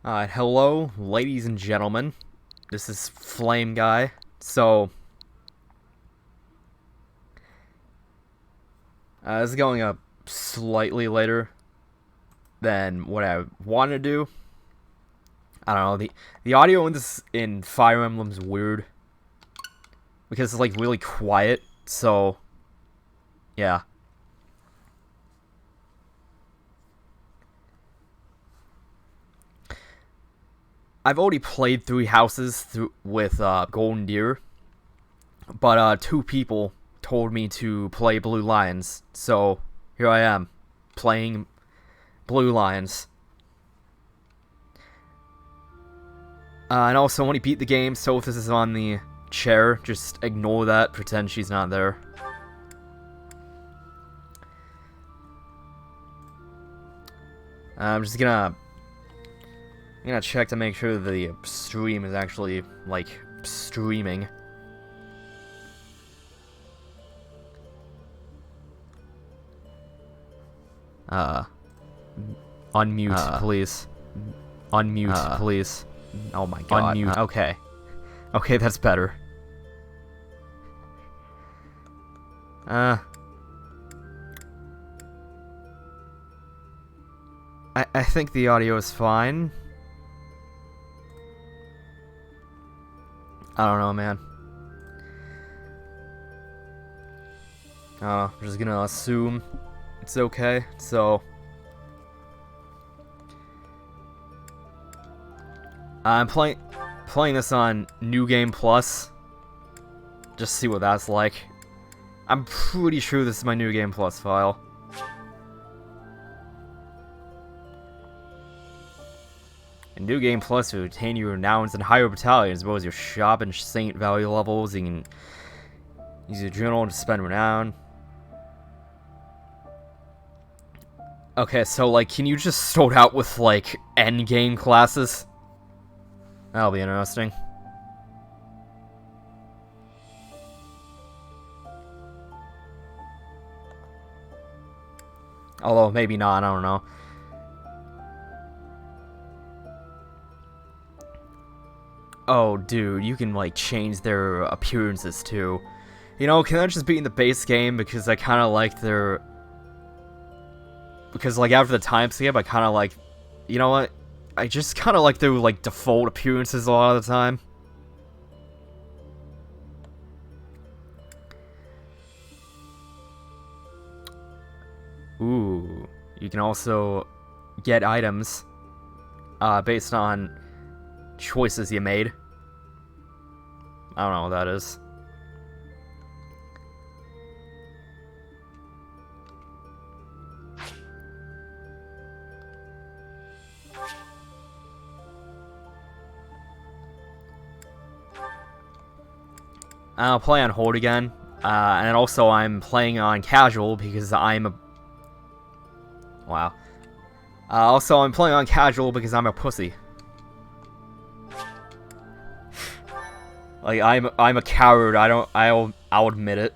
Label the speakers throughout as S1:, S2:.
S1: Hello, ladies and gentlemen. This is Flame Guy. This is going up slightly later than what I want to do. I don't know. The audio in Fire Emblem's weird because it's like really quiet. So, yeah. I've already played 3 houses with Golden Deer, but two people told me to play Blue Lions, so here I am, playing Blue Lions. And also, when he beat the game, so if this is on the chair, just ignore that, pretend she's not there. I'm gonna check to make sure the stream is actually, like, streaming. Unmute, please. Unmute, please. Oh my god. Unmute. Okay. Okay, that's better. I think the audio is fine. I don't know, man. I'm just gonna assume it's okay, so... I'm playing this on New Game Plus. Just see what that's like. I'm pretty sure this is my New Game Plus file. In New Game Plus, you retain your renowns and higher battalions, as well as your shop and saint value levels. You can use your journal to spend renown. Okay, so, like, can you just start out with, like, endgame classes? That'll be interesting. Although, maybe not, I don't know. Oh, dude, you can, like, change their appearances, too. You know, can I just be in the base game, because I kind of like their... Because, like, after the time skip, I kind of like... You know what? I just kind of like their, like, default appearances a lot of the time. Ooh. You can also get items based on choices you made. I don't know what that is. I'll play on hold again, and also I'm playing on casual because I'm a... Wow. Also, I'm playing on casual because I'm a pussy. Like, I'm a coward. I'll admit it.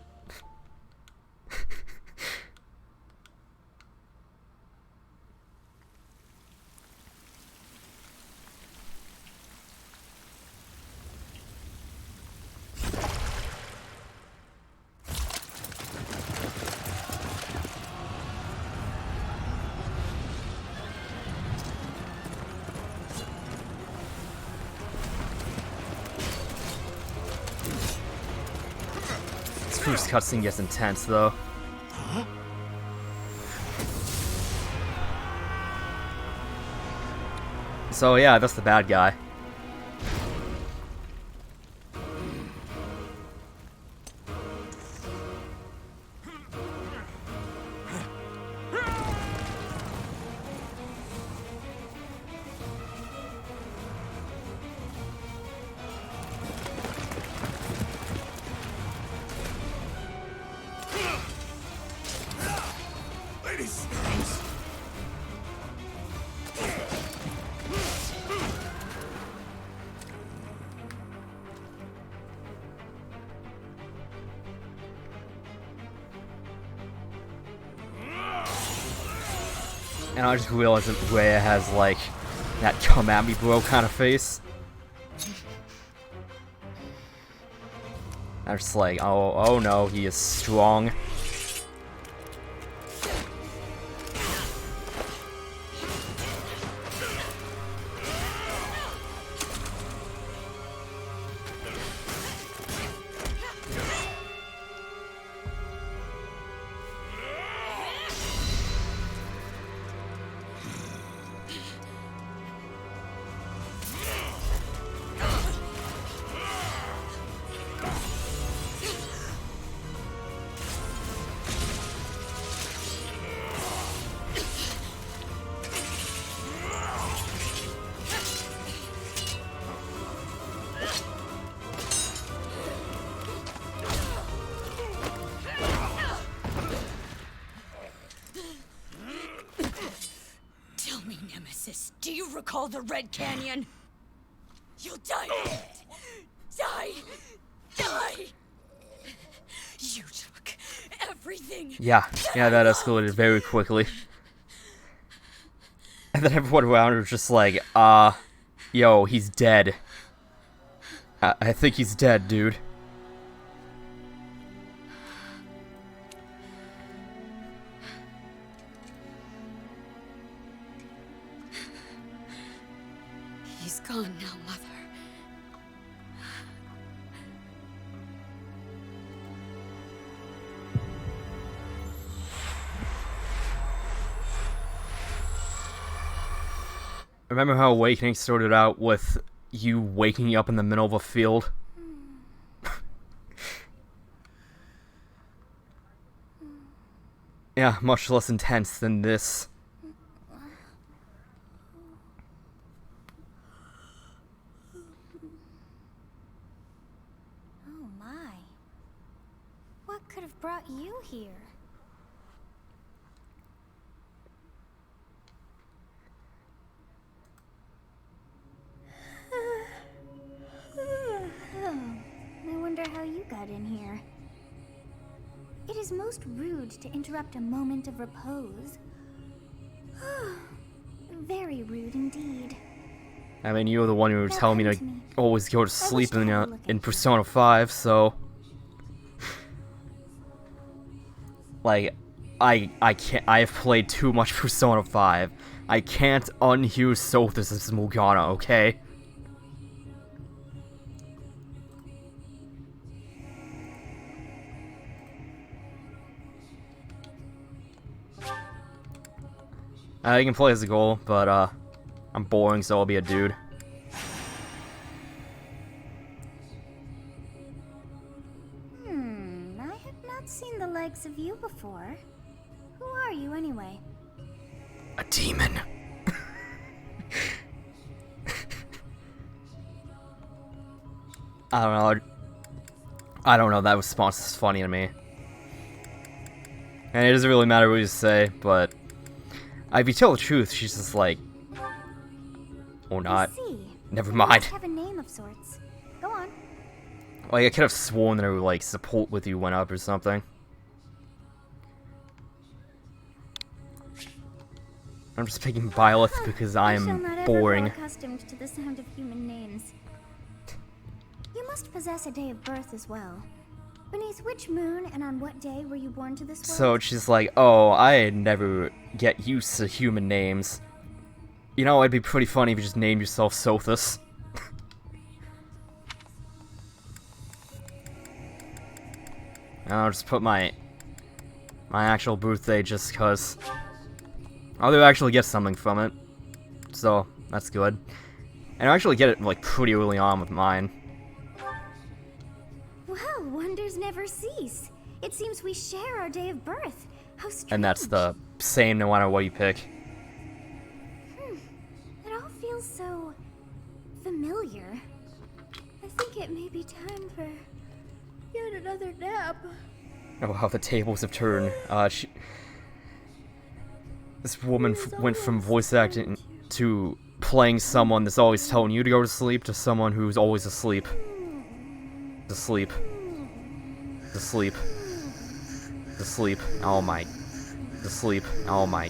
S1: This cutscene gets intense, though. So yeah, that's the bad guy. And I just realized that Rhea has, like, that come at me bro kind of face. I'm just like, oh no, he is strong.
S2: Do you recall the Red Canyon? You'll die. Die. Die. You took everything.
S1: Yeah, that escalated very quickly. And then everyone around was just like, yo, he's dead. I think he's dead, dude.
S2: He's gone now, Mother.
S1: Remember how Awakening started out with you waking up in the middle of a field? Yeah, much less intense than this.
S3: Oh my. What could have brought you here? I wonder how you got in here. It is most rude to interrupt a moment of repose. Very rude indeed.
S1: I mean, you were the one who were telling me to always go to sleep in Persona 5, so... Like, I have played too much Persona 5. I can't unhear Sothis as Morgana, okay? You can play as a girl, but, I'm boring, so I'll be a dude.
S3: I have not seen the likes of you before. Who are you, anyway?
S1: A demon. I don't know, that response is funny to me. And it doesn't really matter what you say, but... if you tell the truth, she's just like... Or not. Never mind.
S3: Have a name of sorts. Go on.
S1: Like, I could have sworn that her, like, support with you went up or something. I'm just picking Byleth because I am boring.
S3: Accustomed to the sound of human names. You must possess a day of birth as well. Beneath which moon and on what day were you born to this world?
S1: So she's like, oh, I never get used to human names. You know, it'd be pretty funny if you just named yourself Sothis. I'll just put my actual birthday just cause I'll actually get something from it. So, that's good. And I actually get it, like, pretty early on with mine.
S3: Well, wonders never cease. It seems we share our day of birth. How strange.
S1: And that's the same no matter what you pick.
S3: It all feels so... familiar. I think it may be time for yet another nap.
S1: Oh, how the tables have turned. This woman went from voice acting to playing someone that's always telling you to go to sleep to someone who's always asleep. To sleep. To sleep. To sleep. Oh my. To sleep. Oh my.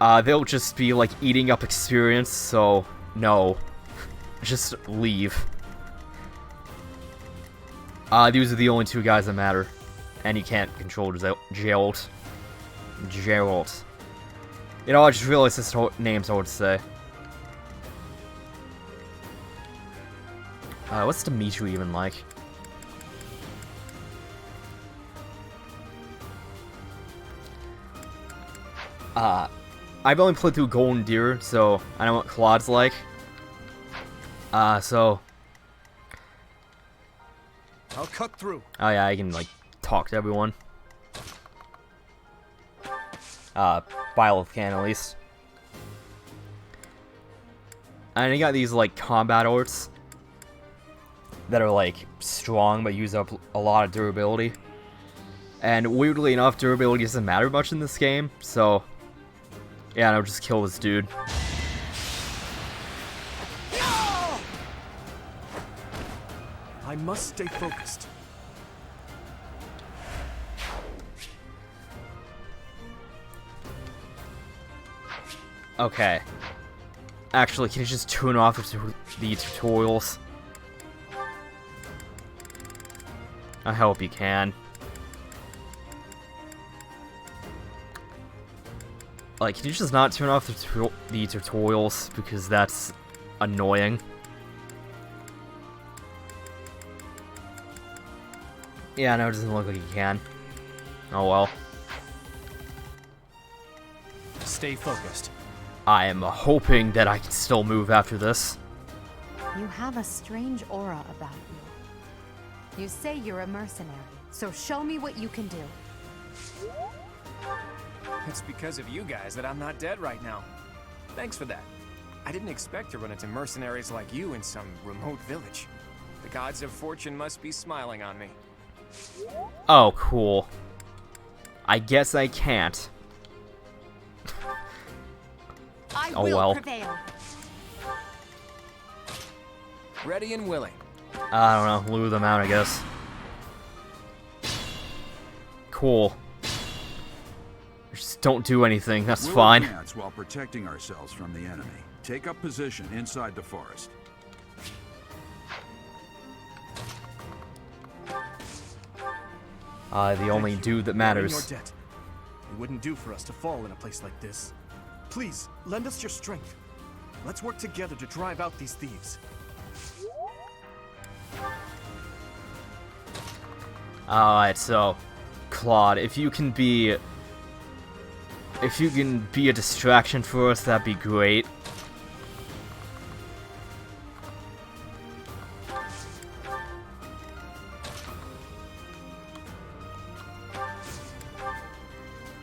S1: they'll just be like eating up experience, so no. Just leave. These are the only two guys that matter. And you can't control Geralt. Geralt. You know, I just realized his name's hard to say. What's Dimitri even like? I've only played through Golden Deer, so I know what Claude's like. So...
S4: I'll cut through.
S1: Oh yeah, I can, like, talk to everyone. Byleth can, at least. And you got these, like, combat arts that are, like, strong, but use up a lot of durability. And weirdly enough, durability doesn't matter much in this game, so... Yeah, I'll just kill this dude.
S4: I must stay focused.
S1: Okay. Actually, can you just tune off the tutorials? I hope you can. Like, can you just not turn off the tutorials? Because that's annoying. Yeah, no, it doesn't look like you can. Oh well.
S4: Stay focused.
S1: I am hoping that I can still move after this.
S5: You have a strange aura about you. You say you're a mercenary, so show me what you can do.
S6: It's because of you guys that I'm not dead right now. Thanks for that. I didn't expect to run into mercenaries like you in some remote village. The gods of fortune must be smiling on me.
S1: Oh, cool. I guess I can't.
S5: I
S1: Oh,
S5: will
S1: well.
S5: prevail.
S6: Ready and willing.
S1: I don't know, lure them out, I guess. Cool. Just don't do anything, that's
S7: We'll
S1: fine.
S7: advance while protecting ourselves from the enemy. Take up position inside the forest.
S1: The only dude that
S4: In your
S1: matters.
S4: debt. It wouldn't do for us to fall in a place like this. Please, lend us your strength. Let's work together to drive out these thieves.
S1: Alright, so Claude, if you can be a distraction for us, that'd be great.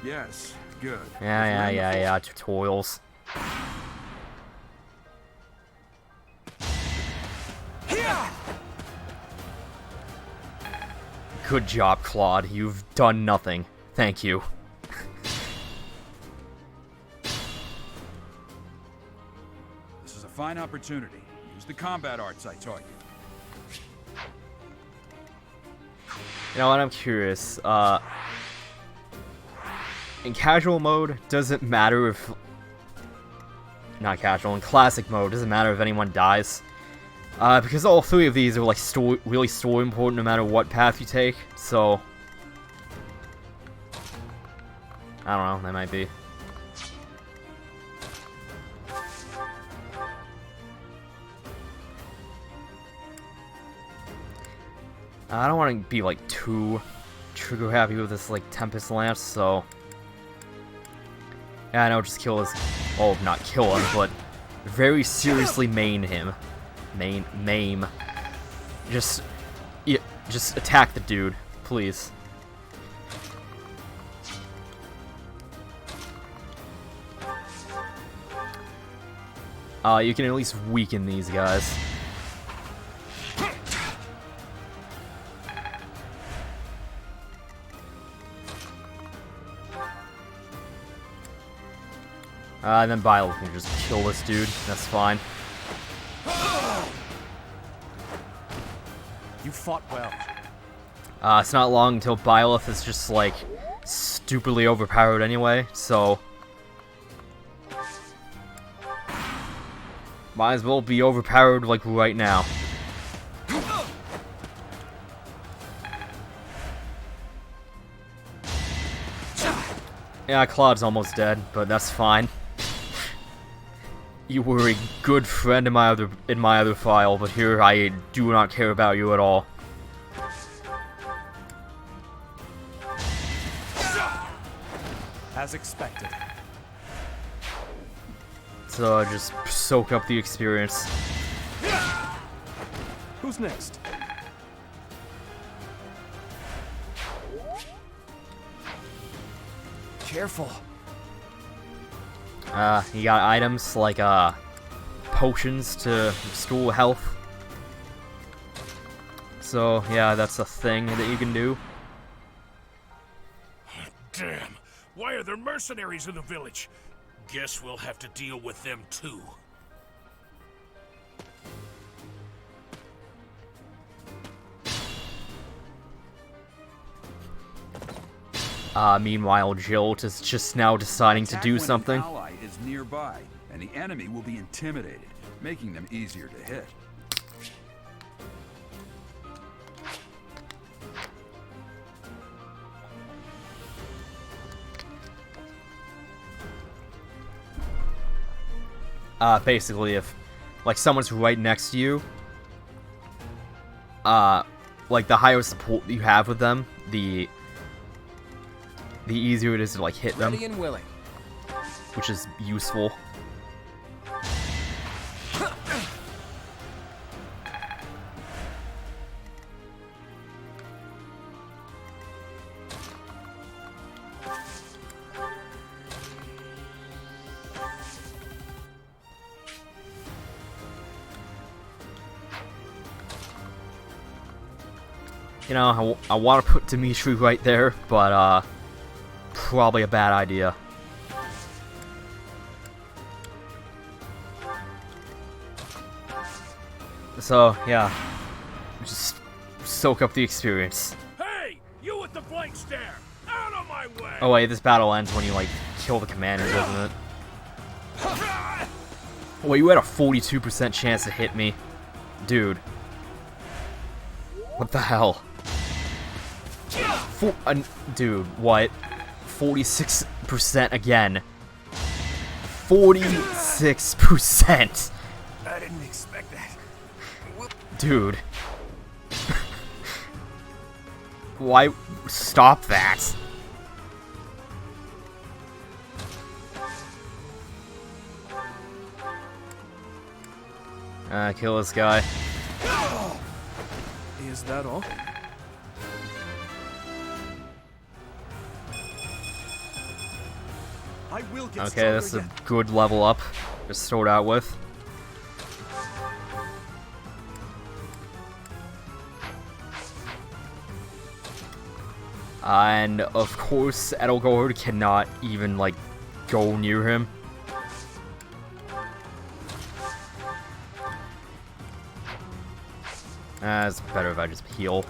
S7: Yes, good.
S1: Yeah, tutorials. Good job, Claude. You've done nothing. Thank you.
S7: This is a fine opportunity. Use the combat arts I taught you.
S1: You know what, I'm curious. In casual mode, does it matter if... Not casual, in classic mode, does it matter if anyone dies? Because all three of these are like really story important no matter what path you take, so... I don't know, they might be. I don't want to be like too trigger happy with this like Tempest Lance, so... Yeah, I know, just kill his... Oh, not kill him, but very seriously maim him. Maim. Just attack the dude, please. You can at least weaken these guys. And then Bile can just kill this dude. That's fine.
S4: You fought well.
S1: It's not long until Byleth is just, like, stupidly overpowered anyway, so... Might as well be overpowered, like, right now. Yeah, Claude's almost dead, but that's fine. You were a good friend in my other file, but here I do not care about you at all.
S4: As expected.
S1: So just soak up the experience.
S4: Who's next?
S6: Careful.
S1: You got items like potions to restore health. So yeah, that's a thing that you can do.
S8: Damn! Why are there mercenaries in the village? Guess we'll have to deal with them too.
S1: Meanwhile, Jilt is just now deciding to do something.
S7: An ally is nearby, and the enemy will be intimidated, making them easier to hit.
S1: Basically, if, like, someone's right next to you, like, the higher support you have with them, the easier it is to, like, hit them,
S6: Ready and willing.
S1: which is useful. You know, I want to put Dimitri right there, but, probably a bad idea. So, yeah. Just soak up the experience.
S8: Hey! You with the blank stare! Out of my way!
S1: Oh wait, this battle ends when you, like, kill the commander, doesn't it? Well, you had a 42% chance to hit me. Dude. What the hell? Dude, what? 46% again. 46%!
S6: I didn't expect that.
S1: Dude. Why? Stop that. Kill this guy.
S4: Is that all? I will get
S1: Okay, that's a good level up to start out with. And of course, Edelgard cannot even, like, go near him. It's better if I just heal.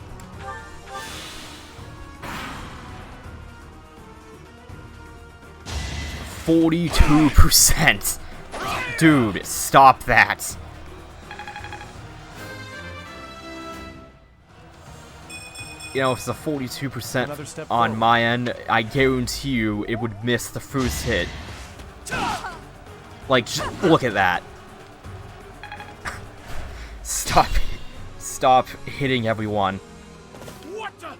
S1: %. Dude, stop that. You know, if it's a 42% on my end, I guarantee you it would miss the first hit. Like, look at that. Stop hitting everyone.
S8: What the?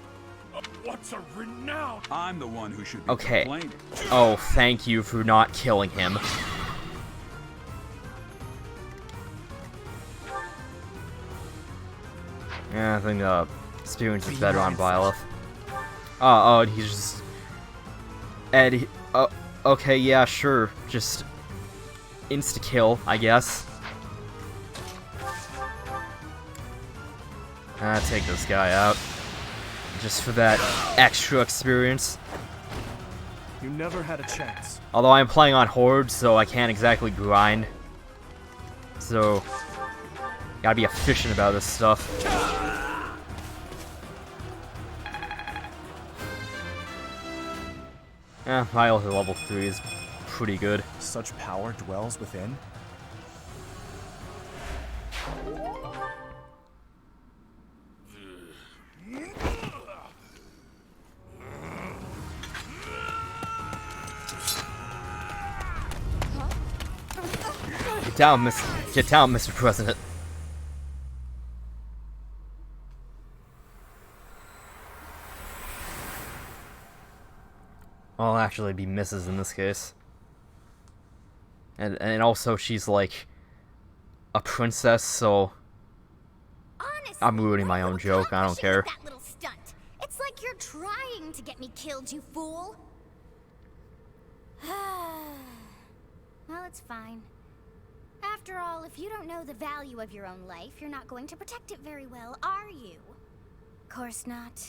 S8: What's a renown?
S7: I'm the one who should be
S1: Okay.
S7: complaining.
S1: Oh, thank you for not killing him. Yeah, I think experience is better on Byleth. Oh, and he's just... Ed, okay, yeah, sure. Just insta-kill, I guess. Take this guy out. Just for that extra experience.
S4: You never had a chance.
S1: Although I'm playing on Horde, so I can't exactly grind. So, gotta be efficient about this stuff. Yeah, Byleth at level 3 is pretty good.
S4: Such power dwells within.
S1: down, Mr. President. Well, it'll actually be Mrs. in this case. And also she's like a princess, so
S3: Honestly,
S1: I'm ruining my own joke. I don't care.
S3: That little stunt. It's like you're trying to get me killed, you fool. Well, it's fine. After all, if you don't know the value of your own life, you're not going to protect it very well, are you? Course not.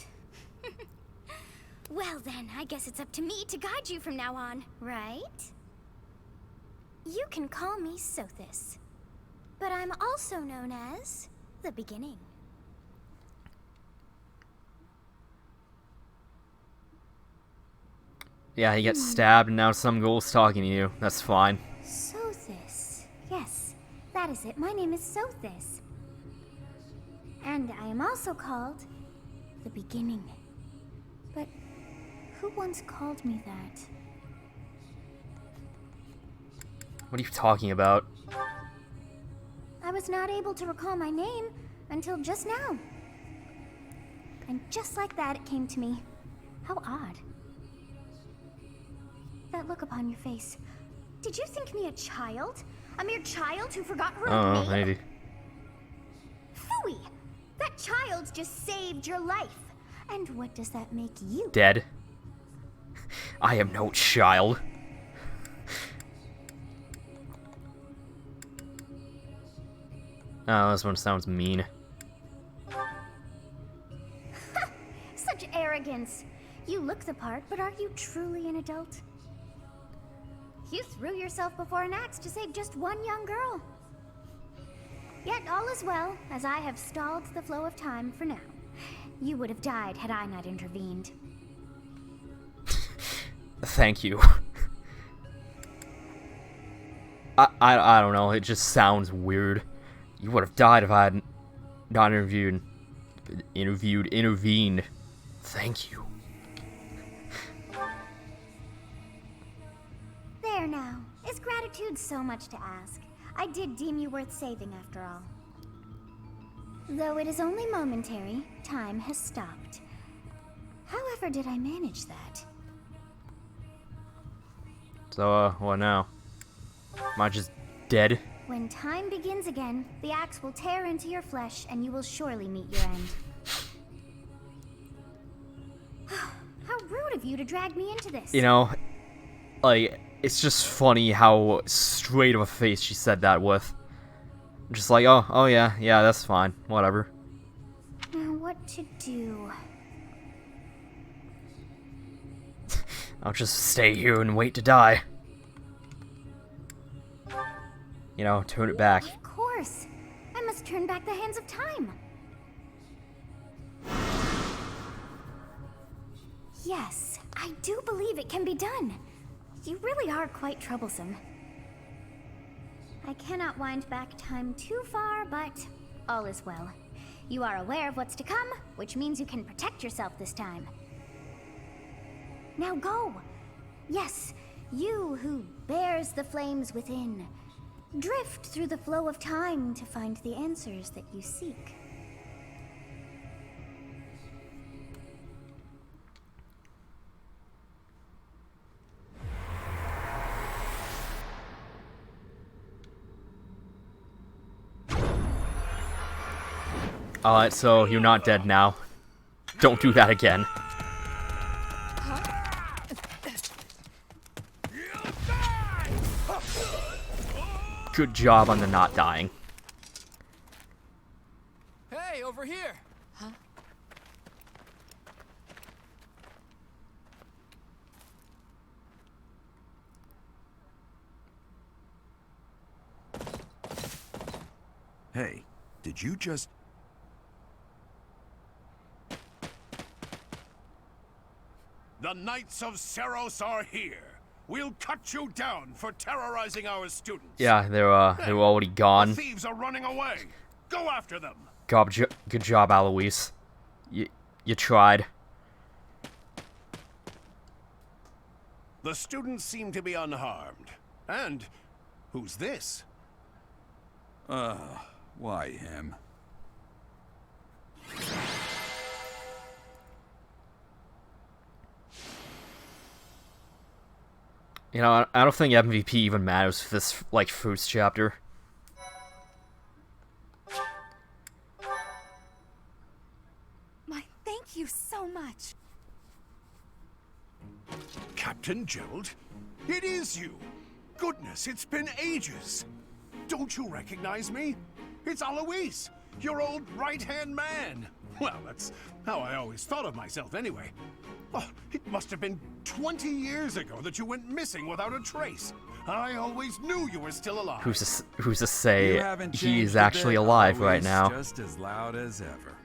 S3: Well then, I guess it's up to me to guide you from now on, right? You can call me Sothis, but I'm also known as the Beginning.
S1: Yeah, he gets stabbed and now some ghoul's talking to you. That's fine.
S3: Sothis. Yes, that is it. My name is Sothis. And I am also called the Beginning. But who once called me that?
S1: What are you talking about?
S3: I was not able to recall my name until just now. And just like that, it came to me. How odd. That look upon your face. Did you think me a child? A mere child who forgot her own
S1: Oh,
S3: name?
S1: maybe.
S3: Phooey! That child just saved your life. And what does that make you?
S1: Dead. I am no child. Oh, this one sounds mean.
S3: Such arrogance. You look the part, but are you truly an adult? You threw yourself before an axe to save just one young girl. Yet all is well, as I have stalled the flow of time for now. You would have died had I not intervened.
S1: Thank you. I don't know, it just sounds weird. You would have died if I had not intervened. Thank you.
S3: There now. Is gratitude so much to ask? I did deem you worth saving after all. Though it is only momentary, time has stopped. However did I manage that?
S1: So, what now? Am I just dead?
S3: When time begins again, the axe will tear into your flesh and you will surely meet your end. How rude of you to drag me into this.
S1: You know, like, it's just funny how straight of a face she said that with. Just like, oh yeah, that's fine, whatever.
S3: Now what to do?
S1: I'll just stay here and wait to die. You know, turn it back.
S3: Of course. I must turn back the hands of time. Yes, I do believe it can be done. You really are quite troublesome. I cannot wind back time too far, but all is well. You are aware of what's to come, which means you can protect yourself this time. Now go! Yes, you who bears the flames within. Drift through the flow of time to find the answers that you seek.
S1: Alright, so you're not dead now. Don't do that again. Good job on the not dying.
S6: Hey, over here! Huh?
S7: Hey, did you just...
S8: The Knights of Seros are here. We'll cut you down for terrorizing our students.
S1: Yeah, they're already gone.
S8: The thieves are running away. Go after them.
S1: Good job, Alois. You tried.
S8: The students seem to be unharmed. And who's this?
S7: Why him?
S1: You know, I don't think MVP even matters for this, like, first chapter.
S5: My thank you so much.
S8: Captain Gerald? It is you! Goodness, it's been ages! Don't you recognize me? It's Alois, your old right-hand man! Well, that's how I always thought of myself anyway. Oh, it must have been 20 years ago that you went missing without a trace. I always knew you were still alive.
S1: Who's to say
S7: You haven't
S1: he's
S7: changed a
S1: actually
S7: bit,
S1: alive right
S7: always
S1: now?
S7: Just as loud as ever.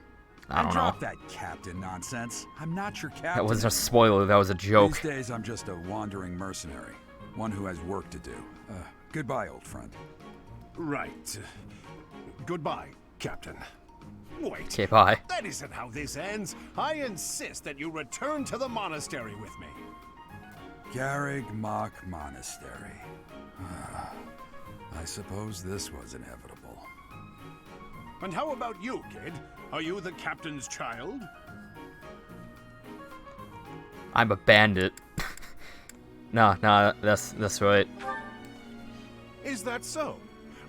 S1: I don't know.
S7: Drop that captain nonsense. I'm not your captain.
S1: That wasn't a spoiler, that was a joke.
S7: These days, I'm just a wandering mercenary. One who has work to do. Goodbye, old friend.
S8: Right. Goodbye, Captain. Wait.
S1: Okay, bye.
S8: That isn't how this ends. I insist that you return to the monastery with me.
S7: Garrig Mach Monastery. I suppose this was inevitable.
S8: And how about you, kid? Are you the captain's child?
S1: I'm a bandit. Nah, that's right.
S8: Is that so?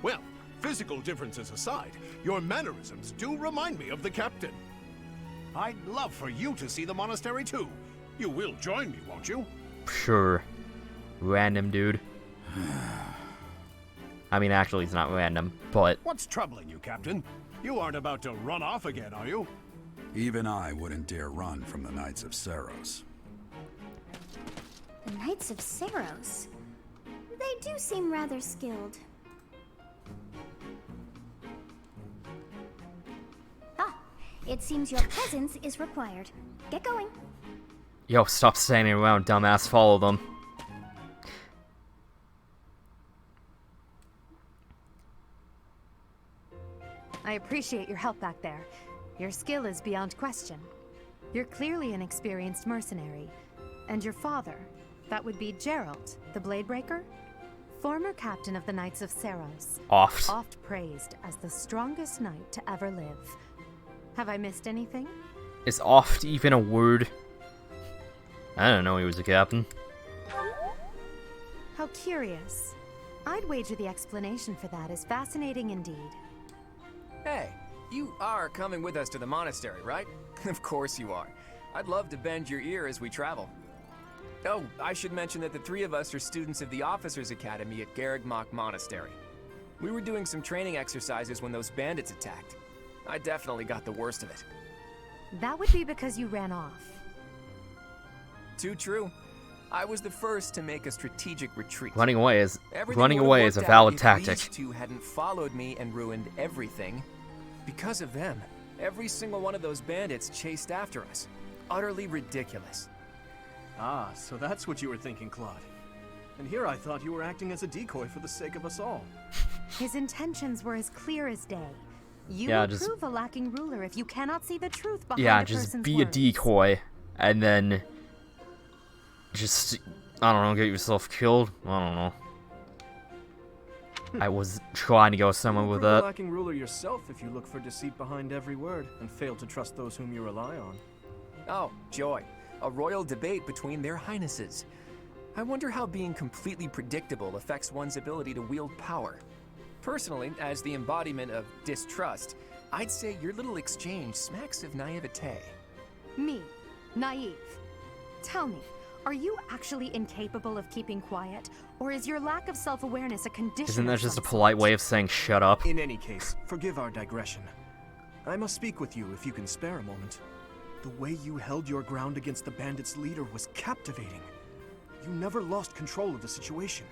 S8: Well, physical differences aside, your mannerisms do remind me of the captain. I'd love for you to see the monastery too. You will join me, won't you?
S1: Sure. Random dude. I mean, actually, it's not random, but...
S8: What's troubling you, Captain? You aren't about to run off again, are you?
S7: Even I wouldn't dare run from the Knights of Seros.
S3: The Knights of Seros. They do seem rather skilled. Ah, it seems your presence is required. Get going.
S1: Yo, stop standing around, dumbass. Follow them.
S5: I appreciate your help back there. Your skill is beyond question. You're clearly an experienced mercenary. And your father, that would be Gerald, the Bladebreaker? Former captain of the Knights of Seros.
S1: Oft.
S5: Oft praised as the strongest knight to ever live. Have I missed anything?
S1: Is oft even a word? I didn't know he was a captain.
S5: How curious. I'd wager the explanation for that is fascinating indeed.
S6: Hey, you are coming with us to the monastery, right? Of course you are. I'd love to bend your ear as we travel. Oh, I should mention that the three of us are students of the Officers' Academy at Garrig Mach Monastery. We were doing some training exercises when those bandits attacked. I definitely got the worst of it.
S5: That would be because you ran off.
S6: Too true. I was the first to make a strategic retreat.
S1: Running away is
S6: Everything
S1: running
S6: would've
S1: away is a
S6: worked out
S1: valid
S6: if
S1: tactic.
S6: These two hadn't followed me and ruined everything. Because of them, every single one of those bandits chased after us. Utterly ridiculous.
S4: Ah, so that's what you were thinking, Claude. And here I thought you were acting as a decoy for the sake of us all.
S5: His intentions were as clear as day. You
S1: Yeah,
S5: will
S1: just-
S5: prove a lacking ruler if you cannot see the truth behind
S1: Yeah,
S5: a
S1: just
S5: person's
S1: be
S5: words.
S1: a decoy, and then just, I don't know, get yourself killed. I don't know. I was trying to go somewhere with
S4: Prove a
S1: that.
S4: lacking ruler yourself if you look for deceit behind every word and fail to trust those whom you rely on.
S6: Oh, joy. A royal debate between their highnesses. I wonder how being completely predictable affects one's ability to wield power. Personally, as the embodiment of distrust, I'd say your little exchange smacks of naivete.
S5: Me, naive. Tell me, are you actually incapable of keeping quiet, or is your lack of self-awareness a condition?
S1: Isn't that
S5: of
S1: just a
S5: some
S1: polite
S5: sort?
S1: way of saying shut up?
S4: In any case, forgive our digression. I must speak with you if you can spare a moment. The way you held your ground against the bandits' leader was captivating. You never lost control of the situation.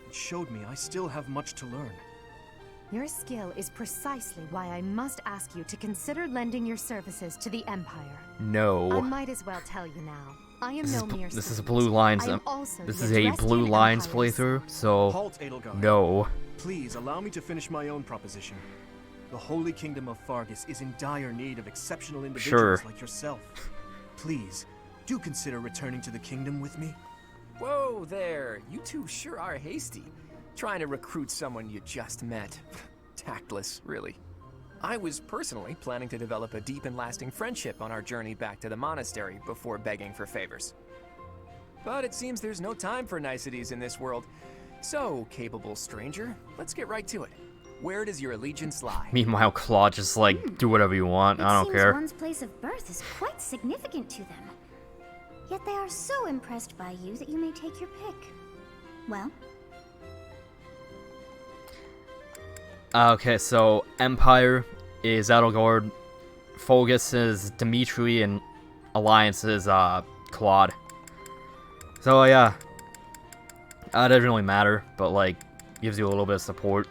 S4: It showed me I still have much to learn.
S5: Your skill is precisely why I must ask you to consider lending your services to the Empire. I
S1: No.
S5: might as well tell you now. I am
S1: This
S5: no
S1: is,
S5: mere
S1: this is
S5: student.
S1: Blue Lines.
S5: I am also
S1: This
S5: the
S1: is a
S5: Adrestian
S1: Blue Lines
S5: Empire's-
S1: playthrough, so
S4: Halt, Edelgard.
S1: no.
S4: Please allow me to finish my own proposition. The Holy Kingdom of Fargus is in dire need of exceptional individuals
S1: Sure.
S4: like yourself. Please, do consider returning to the kingdom with me.
S6: Whoa there, you two sure are hasty. Trying to recruit someone you just met. Tactless, really. I was personally planning to develop a deep and lasting friendship on our journey back to the monastery before begging for favors. But it seems there's no time for niceties in this world. So, capable stranger, let's get right to it. Where does your allegiance lie?
S1: Meanwhile, Claude just like, do whatever you want. I don't care.
S3: One's place of birth is quite significant to them. Yet they are so impressed by you that you may take your pick. Well?
S1: Okay, so Empire is Edelgard, Focus is Dimitri, and Alliance is Claude. So yeah, it doesn't really matter, but like, gives you a little bit of support.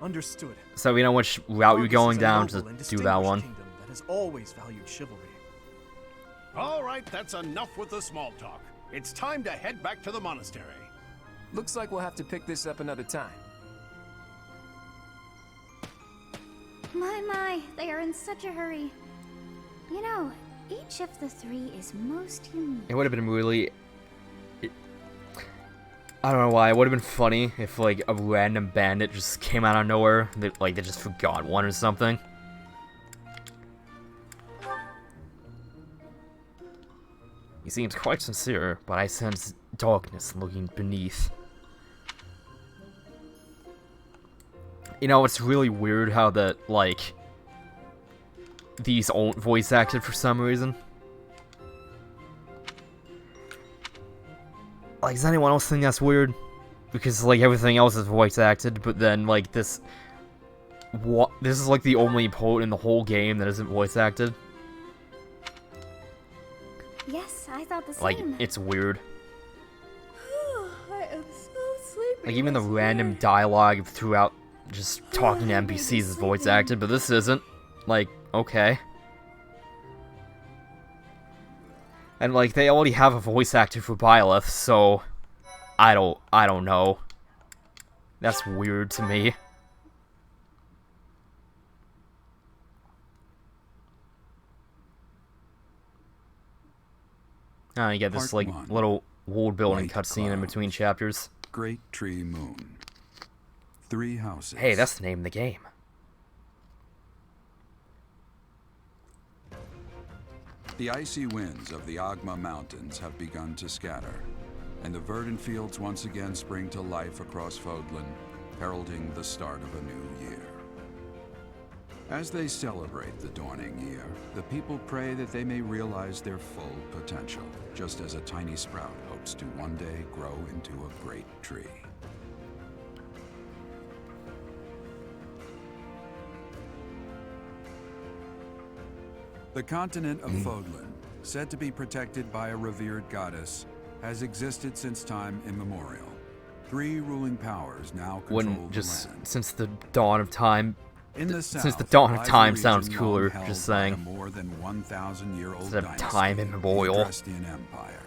S4: Understood.
S1: So we know which route you're
S4: Focus
S1: going
S4: is a
S1: down,
S4: noble and
S1: just do that
S4: distinguished
S1: one.
S4: kingdom that has always valued chivalry.
S8: All right, that's enough with the small talk. It's time to head back to the monastery.
S6: Looks like we'll have to pick this up another time.
S3: My, they are in such a hurry. You know, each of the three is most unique.
S1: It would have been really... I don't know why, it would have been funny if like a random bandit just came out of nowhere, that like they just forgot one or something. He seems quite sincere, but I sense darkness lurking beneath. You know, it's really weird how that, like, these aren't voice acted for some reason. Like, does anyone else think that's weird? Because, like, everything else is voice acted, but then, like, this... This is, like, the only part in the whole game that isn't voice acted.
S3: Yes, I thought the same.
S1: Like, it's weird.
S3: I am so sleepy.
S1: Like, even the random dialogue throughout just talking to NPCs is voice acted, but this isn't. Like, okay. And, like, they already have a voice actor for Byleth, so... I don't know. That's weird to me. You get this,
S7: Part
S1: like,
S7: one.
S1: little world building
S7: White
S1: cutscene in between
S7: clouds.
S1: chapters.
S7: Great Tree Moon. 3 houses.
S1: Hey, that's the name of the game.
S7: The icy winds of the Agma Mountains have begun to scatter, and the verdant fields once again spring to life across Fodlan, heralding the start of a new year. As they celebrate the dawning year, the people pray that they may realize their full potential, just as a tiny sprout hopes to one day grow into a great tree. The continent of Fodlan, said to be protected by a revered goddess, has existed since time immemorial. 3 ruling powers now control
S1: Wouldn't
S7: the
S1: just
S7: land.
S1: since the dawn of time.
S7: In the
S1: Since
S7: south,
S1: the dawn of
S7: lies a
S1: time sounds
S7: region
S1: cooler,
S7: long held
S1: just
S7: by
S1: saying.
S7: a more than 1,000-year-old
S1: Instead of
S7: dynasty,
S1: time immemorial.
S7: the Adrestian Empire.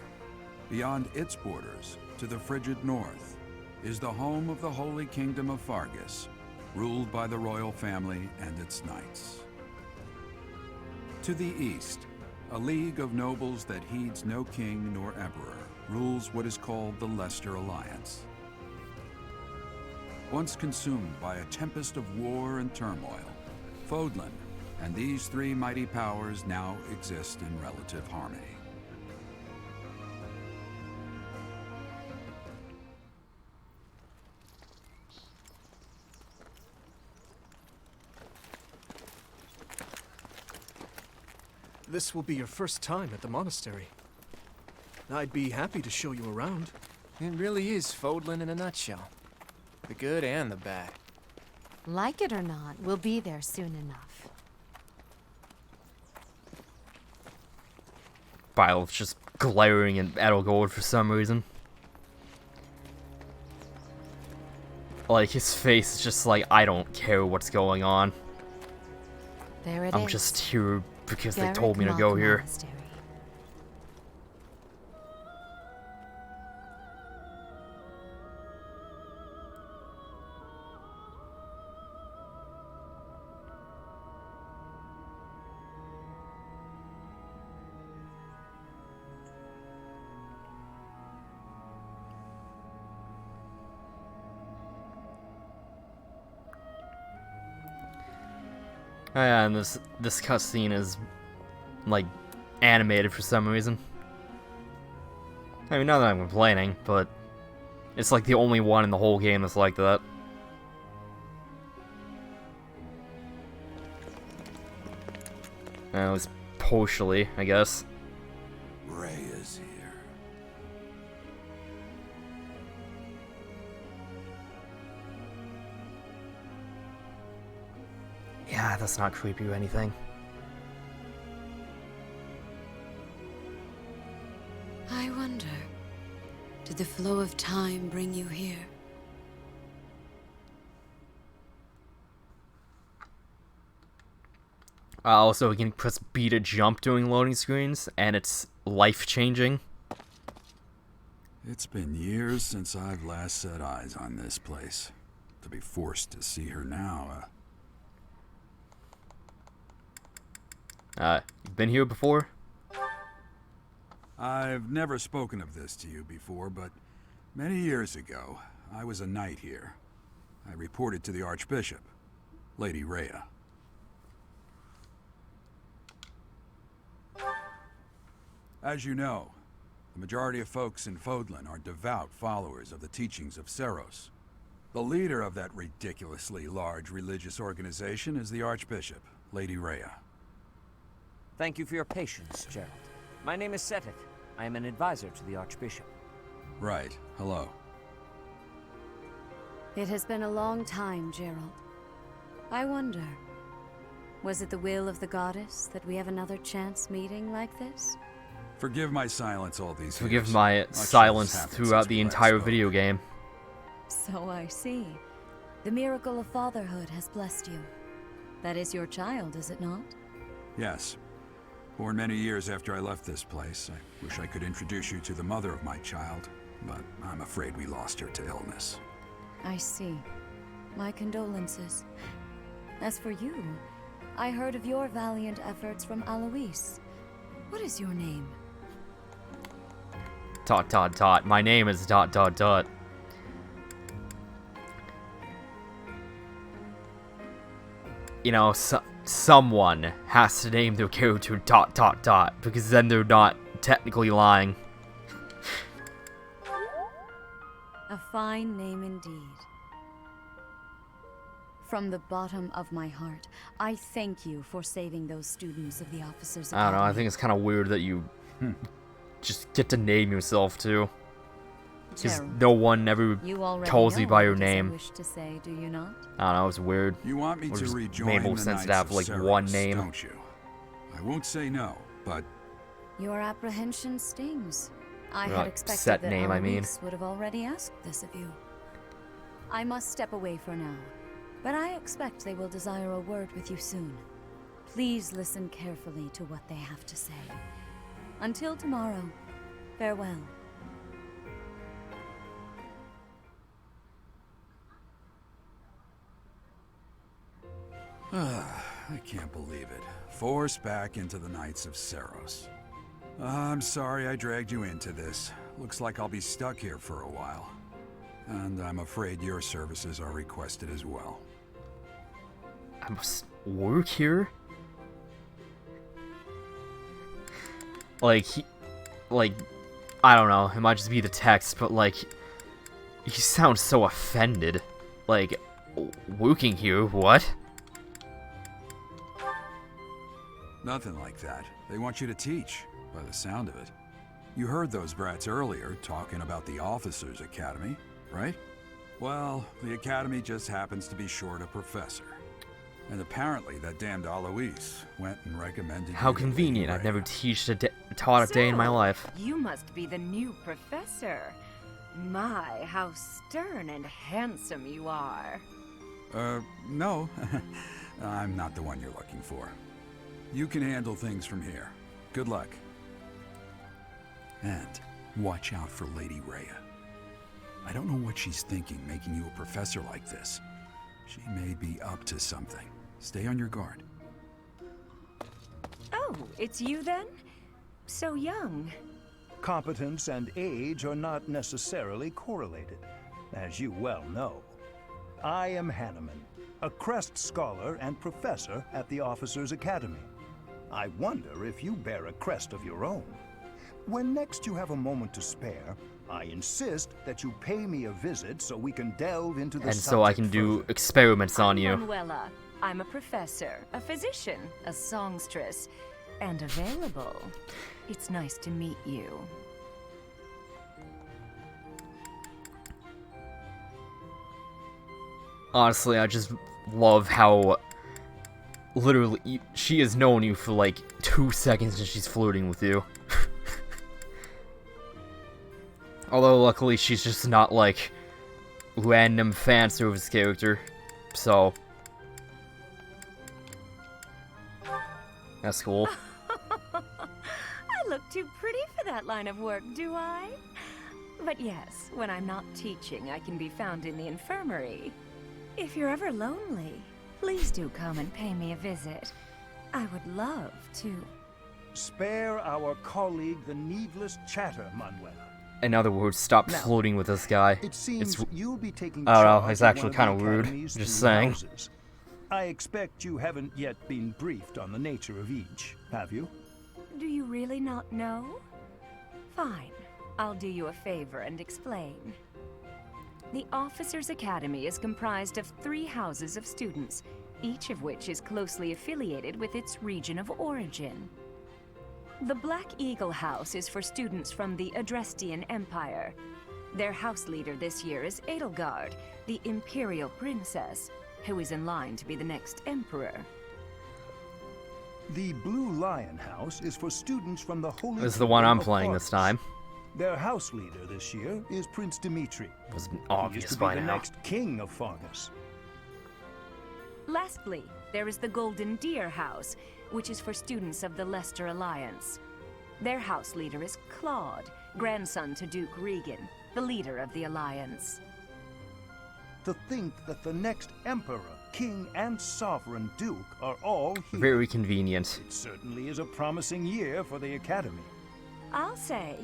S7: Beyond its borders, to the frigid north, is the home of the Holy Kingdom of Fargus, ruled by the royal family and its knights. To the east, a league of nobles that heeds no king nor emperor rules what is called the Leicester Alliance. Once consumed by a tempest of war and turmoil, Fodlan and these 3 mighty powers now exist in relative harmony.
S4: This will be your first time at the monastery. I'd be happy to show you around.
S6: It really is Fodlan in a nutshell. The good and the bad.
S5: Like it or not, we'll be there soon enough.
S1: Byleth's just glaring at Edelgard for some reason. Like, his face is just like, I don't care what's going on.
S5: There it is.
S1: I'm just here because they
S5: Garrick
S1: told me to
S5: Mach
S1: go here.
S5: Monastery.
S1: Oh, yeah, and this cutscene is like animated for some reason. I mean, not that I'm complaining, but it's like the only one in the whole game that's like that. At least partially, I guess.
S7: Rhea's here.
S1: Yeah, that's not creepy or anything.
S2: I wonder, did the flow of time bring you here?
S1: Also, we can press B to jump during loading screens, and it's life-changing.
S7: It's been years since I've last set eyes on this place. To be forced to see her now,
S1: You've been here before?
S7: I've never spoken of this to you before, but many years ago, I was a knight here. I reported to the Archbishop, Lady Rhea. As you know, the majority of folks in Fodlan are devout followers of the teachings of Seros. The leader of that ridiculously large religious organization is the Archbishop, Lady Rhea.
S9: Thank you for your patience, Gerald. My name is Seteth. I am an advisor to the Archbishop.
S7: Right. Hello.
S2: It has been a long time, Gerald. I wonder, was it the will of the goddess that we have another chance meeting like this?
S7: Forgive my silence all these
S1: Forgive
S7: years.
S1: my
S7: Much has
S1: silence
S7: happened
S1: throughout
S7: since
S1: the
S7: we last
S1: entire
S7: spoke.
S1: video game.
S2: So I see. The miracle of fatherhood has blessed you. That is your child, is it not?
S7: Yes. Born many years after I left this place. I wish I could introduce you to the mother of my child, but I'm afraid we lost her to illness.
S2: I see. My condolences. As for you, I heard of your valiant efforts from Alois. What is your name? ...
S1: My name is ... You know, someone has to name their character ... because then they're not technically lying.
S2: A fine name indeed. From the bottom of my heart, I thank you for saving those students of the Officers'
S1: I don't know, I
S2: Academy.
S1: think it's kind of weird that you just get to name yourself too. Because
S2: Gerald,
S1: no one ever
S2: you already
S1: calls
S2: know
S1: you by your
S2: what it is I
S1: name.
S2: wish to say, do you not?
S1: I don't know, it's weird.
S7: You want me
S1: Or
S7: to
S1: just
S7: rejoin
S1: made more
S7: the
S1: sense to
S7: Knights
S1: have,
S7: of
S1: like,
S7: Seros,
S1: one name.
S7: don't you? I won't say no, but
S2: Your apprehension stings. I
S1: Or,
S2: had
S1: like,
S2: expected
S1: set
S2: that
S1: name, I mean.
S2: Alois would have already asked this of you. I must step away for now, but I expect they will desire a word with you soon. Please listen carefully to what they have to say. Until tomorrow, farewell.
S7: I can't believe it. Forced back into the Knights of Seros. I'm sorry I dragged you into this. Looks like I'll be stuck here for a while. And I'm afraid your services are requested as well.
S1: I must work here? Like, I don't know, it might just be the text, but like, you sound so offended. Like, working here, what?
S7: Nothing like that. They want you to teach, by the sound of it. You heard those brats earlier talking about the Officers' Academy, right? Well, the Academy just happens to be short a professor. And apparently that damned Alois went and recommended
S1: How
S7: you to
S1: convenient,
S7: Lady
S1: I've never
S7: Rhea.
S1: taught a day in my life.
S10: You must be the new professor. My, how stern and handsome you are.
S7: No. I'm not the one you're looking for. You can handle things from here. Good luck. And watch out for Lady Rhea. I don't know what she's thinking making you a professor like this. She may be up to something. Stay on your guard.
S10: Oh, it's you then? So young.
S11: Competence and age are not necessarily correlated, as you well know. I am Hanneman, a Crest Scholar and Professor at the Officers' Academy. I wonder if you bear a crest of your own. When next you have a moment to spare, I insist that you pay me a visit so we can delve into the
S1: And
S11: subject
S1: so I can do
S11: further.
S1: experiments on you.
S10: Manuela. I'm a professor, a physician, a songstress, and available. It's nice to meet you.
S1: Honestly, I just love how literally she has known you for like 2 seconds and she's flirting with you. Although luckily she's just not like random fan service character, so that's cool.
S10: I look too pretty for that line of work, do I? But yes, when I'm not teaching, I can be found in the infirmary. If you're ever lonely, please do come and pay me a visit. I would love to.
S11: Spare our colleague the needless chatter, Manuela.
S1: In other words, stop
S11: Now,
S1: floating with this guy.
S11: It seems you'll be taking
S1: I don't know,
S11: charge
S1: it's
S11: of
S1: actually
S11: one
S1: kind
S11: of
S1: of
S11: the
S1: rude.
S11: Academy's
S1: Just
S11: 3
S1: saying.
S11: houses. I expect you haven't yet been briefed on the nature of each, have you?
S10: Do you really not know? Fine. I'll do you a favor and explain. The Officers' Academy is comprised of 3 houses of students, each of which is closely affiliated with its region of origin. The Black Eagle House is for students from the Adrestian Empire. Their house leader this year is Edelgard, the Imperial Princess, who is in line to be the next Emperor.
S11: The Blue Lion House is for students from the Holy
S1: This is the one
S11: Kingdom
S1: I'm
S11: of
S1: playing this
S11: Fargus.
S1: time.
S11: Their house leader this year is Prince Dimitri.
S1: It was
S11: He used
S1: obvious
S11: to be
S1: by
S11: the
S1: now.
S11: next king of Fargus.
S10: Lastly, there is the Golden Deer House, which is for students of the Leicester Alliance. Their house leader is Claude, grandson to Duke Regan, the leader of the Alliance.
S11: To think that the next emperor, king, and sovereign duke are all here.
S1: Very convenient.
S11: It certainly is a promising year for the Academy.
S10: I'll say,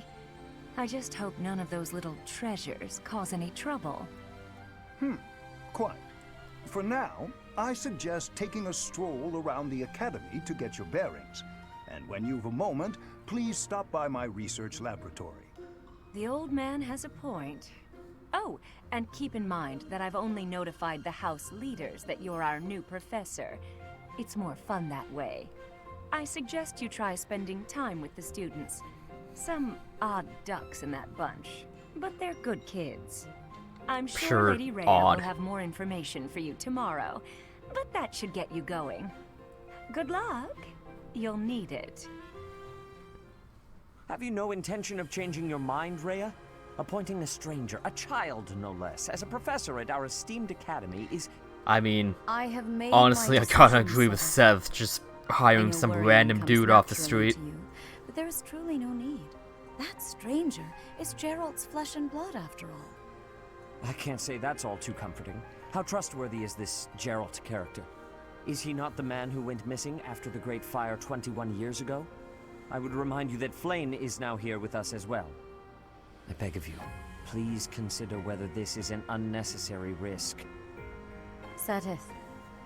S10: I just hope none of those little treasures cause any trouble.
S11: Quite. For now, I suggest taking a stroll around the Academy to get your bearings. And when you've a moment, please stop by my research laboratory.
S10: The old man has a point. Oh, and keep in mind that I've only notified the house leaders that you're our new professor. It's more fun that way. I suggest you try spending time with the students. Some odd ducks in that bunch, but they're good kids. I'm sure
S1: Sure,
S10: Lady Rhea
S1: odd.
S10: will have more information for you tomorrow, but that should get you going. Good luck. You'll need it.
S9: Have you no intention of changing your mind, Rhea? Appointing a stranger, a child no less, as a professor at our esteemed academy is...
S1: I mean,
S2: I have made
S1: honestly,
S2: my
S1: I kinda
S2: decision,
S1: agree with
S2: Seth.
S1: Seth, just
S2: I
S1: hiring
S2: know
S1: some
S2: worrying
S1: random
S2: comes
S1: dude off the
S2: naturally
S1: street.
S2: to you, but there is truly no need. That stranger is Gerald's flesh and blood, after all.
S9: I can't say that's all too comforting. How trustworthy is this Geralt character? Is he not the man who went missing after the Great Fire 21 years ago? I would remind you that Flayn is now here with us as well. I beg of you, please consider whether this is an unnecessary risk.
S2: Seteth,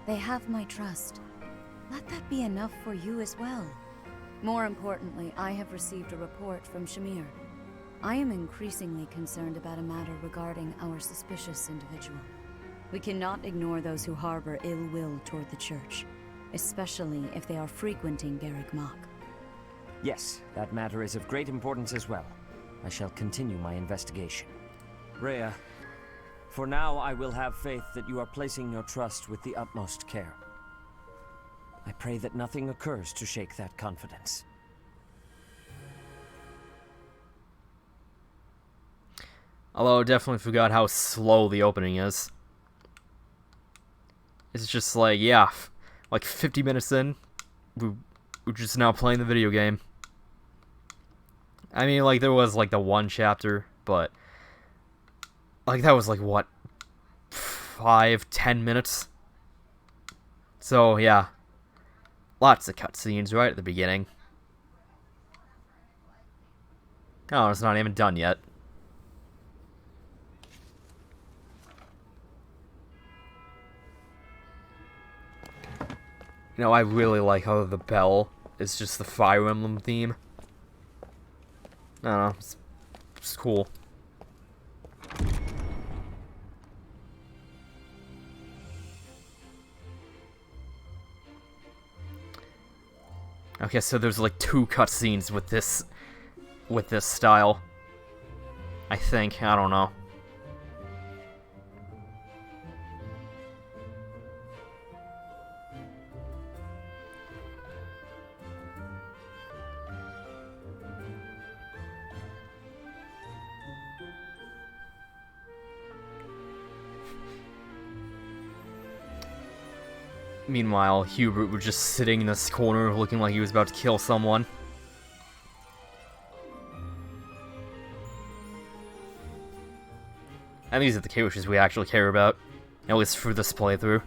S2: they have my trust. Let that be enough for you as well. More importantly, I have received a report from Shamir. I am increasingly concerned about a matter regarding our suspicious individual. We cannot ignore those who harbor ill will toward the Church, especially if they are frequenting Garrick Mach.
S9: Yes, that matter is of great importance as well. I shall continue my investigation. Rhea, for now I will have faith that you are placing your trust with the utmost care. I pray that nothing occurs to shake that confidence.
S1: Although I definitely forgot how slow the opening is. It's just like, yeah, like 50 minutes in, we're just now playing the video game. I mean, like, there was, like, the one chapter, but, like, that was, like, what, 5-10 minutes? So, yeah, lots of cutscenes right at the beginning. Oh, it's not even done yet. You know, I really like how the bell is just the Fire Emblem theme. I don't know, it's cool. Okay, so there's like 2 cutscenes with this style. I think, I don't know. Meanwhile, Hubert was just sitting in this corner looking like he was about to kill someone. And these are the characters we actually care about, at least for this playthrough.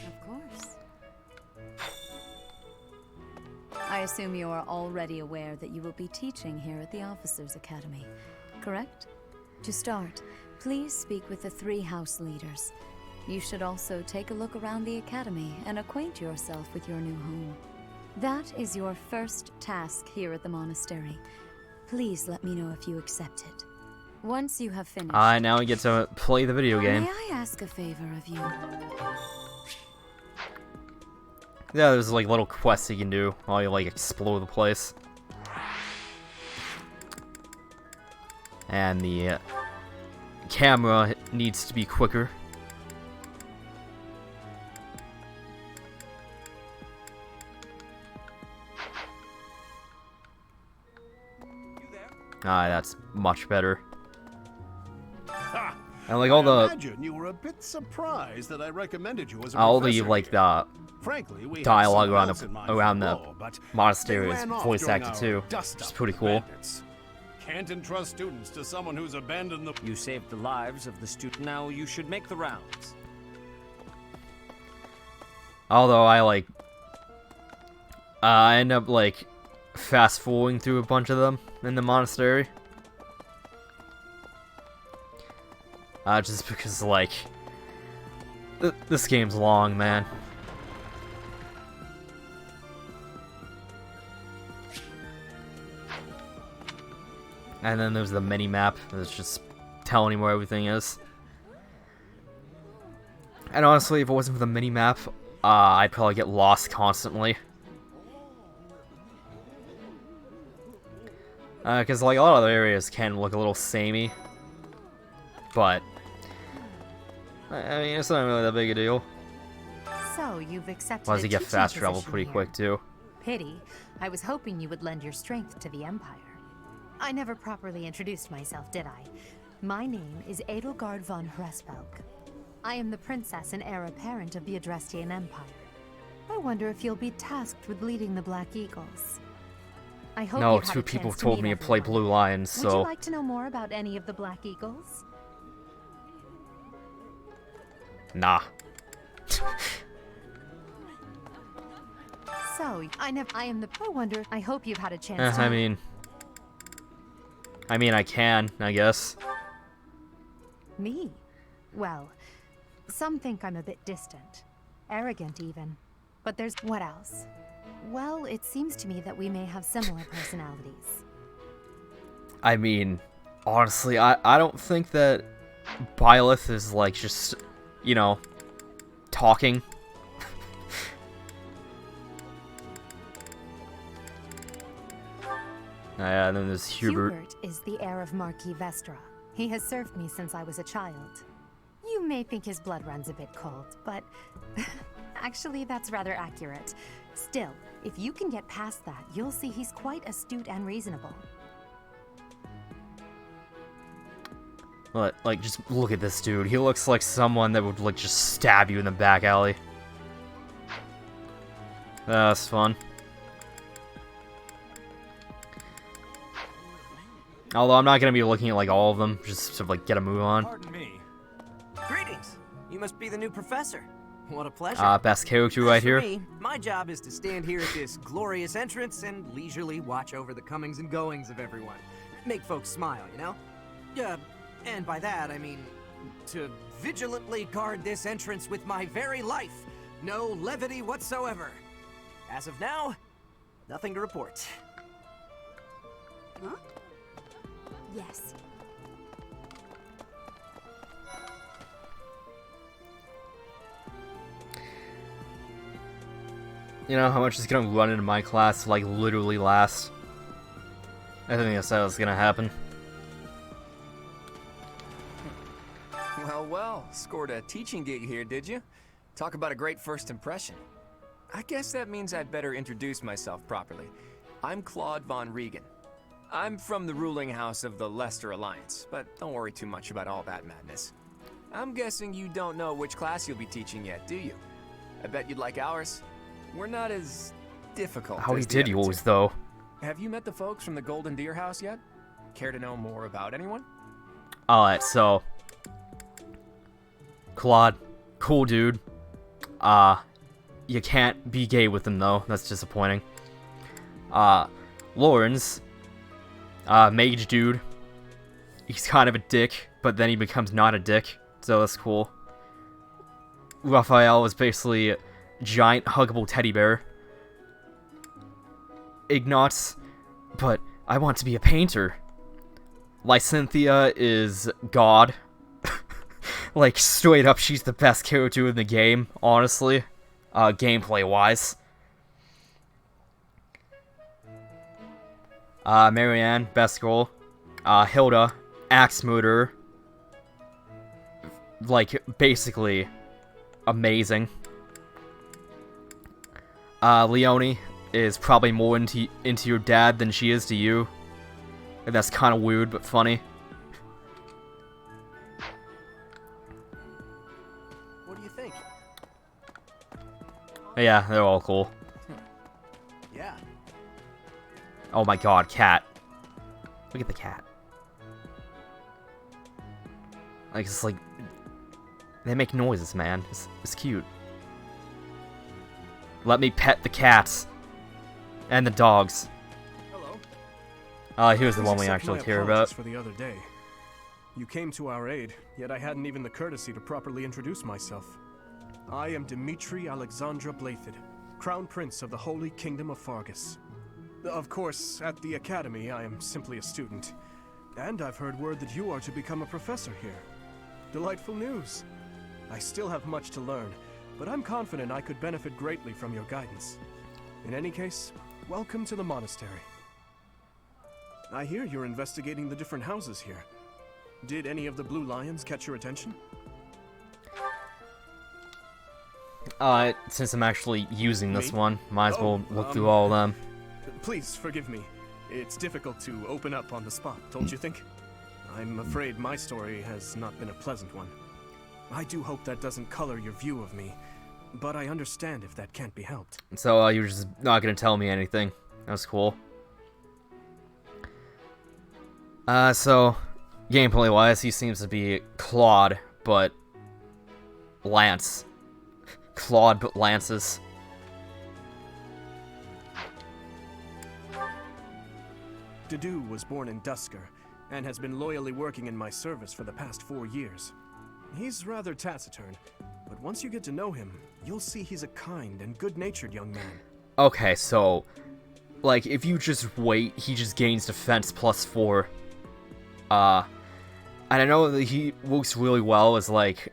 S2: Of course. I assume you are already aware that you will be teaching here at the Officers' Academy, correct? To start, please speak with the 3 house leaders. You should also take a look around the academy and acquaint yourself with your new home. That is your first task here at the monastery. Please let me know if you accept it. Once you have finished...
S1: Now we get to play the video game.
S2: May I ask a favor of you?
S1: Yeah, there's like little quests you can do while you like explore the place. And the camera needs to be quicker. That's much better. And like all the...
S8: I imagine you were a bit surprised that I recommended you as a
S1: all the
S8: professor
S1: like
S8: here.
S1: the
S8: Frankly, we
S1: dialogue
S8: had
S1: around the
S8: role, but
S1: monastery
S8: they
S1: is
S8: ran off
S1: voice
S8: during
S1: acted
S8: our
S1: too,
S8: dust-up
S1: which is pretty
S8: with
S1: cool.
S8: bandits. Can't entrust students to someone who's abandoned the...
S9: You saved the lives of the student. Now you should make the rounds.
S1: Although I end up like fast forwarding through a bunch of them in the monastery. Just because like this game's long, man. And then there's the mini map that's just telling you where everything is. And honestly, if it wasn't for the mini map, I'd probably get lost constantly. Because like a lot of the areas can look a little samey, but I mean it's not really that big a deal.
S5: So you've accepted.
S1: Plus you get
S5: teaching
S1: fast travel
S5: position
S1: pretty
S5: here.
S1: quick too.
S5: Pity. I was hoping you would lend your strength to the Empire. I never properly introduced myself, did I? My name is Edelgard von Hresvelg. I am the princess and heir apparent of the Adrestian Empire. I wonder if you'll be tasked with leading the Black Eagles. I hope
S1: No,
S5: you've had
S1: 2
S5: a
S1: people
S5: chance
S1: told
S5: meet
S1: me to play
S5: everyone.
S1: Blue Lions,
S5: Would
S1: so
S5: you like to know more about any of the Black Eagles?
S1: nah.
S5: So, I am the... I wonder... I hope you've had a chance to...
S1: I mean I can, I guess.
S5: Me? Well, some think I'm a bit distant. Arrogant, even. But there's... What else? Well, it seems to me that we may have similar personalities.
S1: I mean, honestly, I don't think that Byleth is like just, you know, talking. Yeah, and then there's Hubert.
S5: Is the heir of Marquis Vestra. He has served me since I was a child. You may think his blood runs a bit cold, but actually that's rather accurate. Still, if you can get past that, you'll see he's quite astute and reasonable.
S1: Like, just look at this dude. He looks like someone that would, like, just stab you in the back alley. That's fun. Although I'm not gonna be looking at, like, all of them, just to, like, get a move on.
S12: Pardon me. Greetings. You must be the new professor. What a pleasure.
S1: Best character right here.
S12: Me, my job is to stand here at this glorious entrance and leisurely watch over the comings and goings of everyone. Make folks smile, you know? And by that, I mean to vigilantly guard this entrance with my very life. No levity whatsoever. As of now, nothing to report.
S3: Huh? Yes.
S1: You know how much is gonna run into my class, like, literally last? I think that's how it's gonna happen.
S6: Well, scored a teaching gig here, did you? Talk about a great first impression. I guess that means I'd better introduce myself properly. I'm Claude von Regan. I'm from the ruling house of the Leicester Alliance, but don't worry too much about all that madness. I'm guessing you don't know which class you'll be teaching yet, do you? I bet you'd like ours. We're not as difficult
S1: How
S6: as
S1: he
S6: the
S1: did
S6: other
S1: yours,
S6: two.
S1: though.
S6: Have you met the folks from the Golden Deer House yet? Care to know more about anyone?
S1: Alright, so... Claude, cool dude. You can't be gay with him, though. That's disappointing. Lawrence, mage dude. He's kind of a dick, but then he becomes not a dick, so that's cool. Raphael is basically a giant huggable teddy bear. Ignatz, but I want to be a painter. Lysynthia is God. Like, straight up, she's the best character in the game, honestly. Gameplay-wise. Marianne, best girl. Hilda, axe murderer. Like, basically, amazing. Leonie is probably more into your dad than she is to you. And that's kind of weird, but funny.
S12: What do you think?
S1: Yeah, they're all cool.
S12: Yeah.
S1: Oh my god, cat. Look at the cat. Like, it's like... They make noises, man. It's cute. Let me pet the cats. And the dogs.
S4: Hello.
S1: Here's the
S4: Please
S1: one we
S4: accept
S1: actually
S4: my
S1: care
S4: apologies
S1: about.
S4: for the other day. You came to our aid, yet I hadn't even the courtesy to properly introduce myself. I am Dimitri Alexandra Blathid, Crown Prince of the Holy Kingdom of Fargus. Of course, at the Academy, I am simply a student. And I've heard word that you are to become a professor here. Delightful news. I still have much to learn, but I'm confident I could benefit greatly from your guidance. In any case, welcome to the monastery. I hear you're investigating the different houses here. Did any of the blue lions catch your attention?
S1: Since I'm actually using this
S4: Me?
S1: one, might as well look through all of them.
S4: Please forgive me. It's difficult to open up on the spot, don't you think? I'm afraid my story has not been a pleasant one. I do hope that doesn't color your view of me, but I understand if that can't be helped.
S1: So, you're just not gonna tell me anything. That's cool. So, gameplay-wise, he seems to be Claude, but Lance. Claude, but Lances.
S4: Dedu was born in Dusker, and has been loyally working in my service for the past 4 years. He's rather taciturn, but once you get to know him, you'll see he's a kind and good-natured young man.
S1: Okay, so, like, if you just wait, he just gains defense +4. And I know that he works really well as, like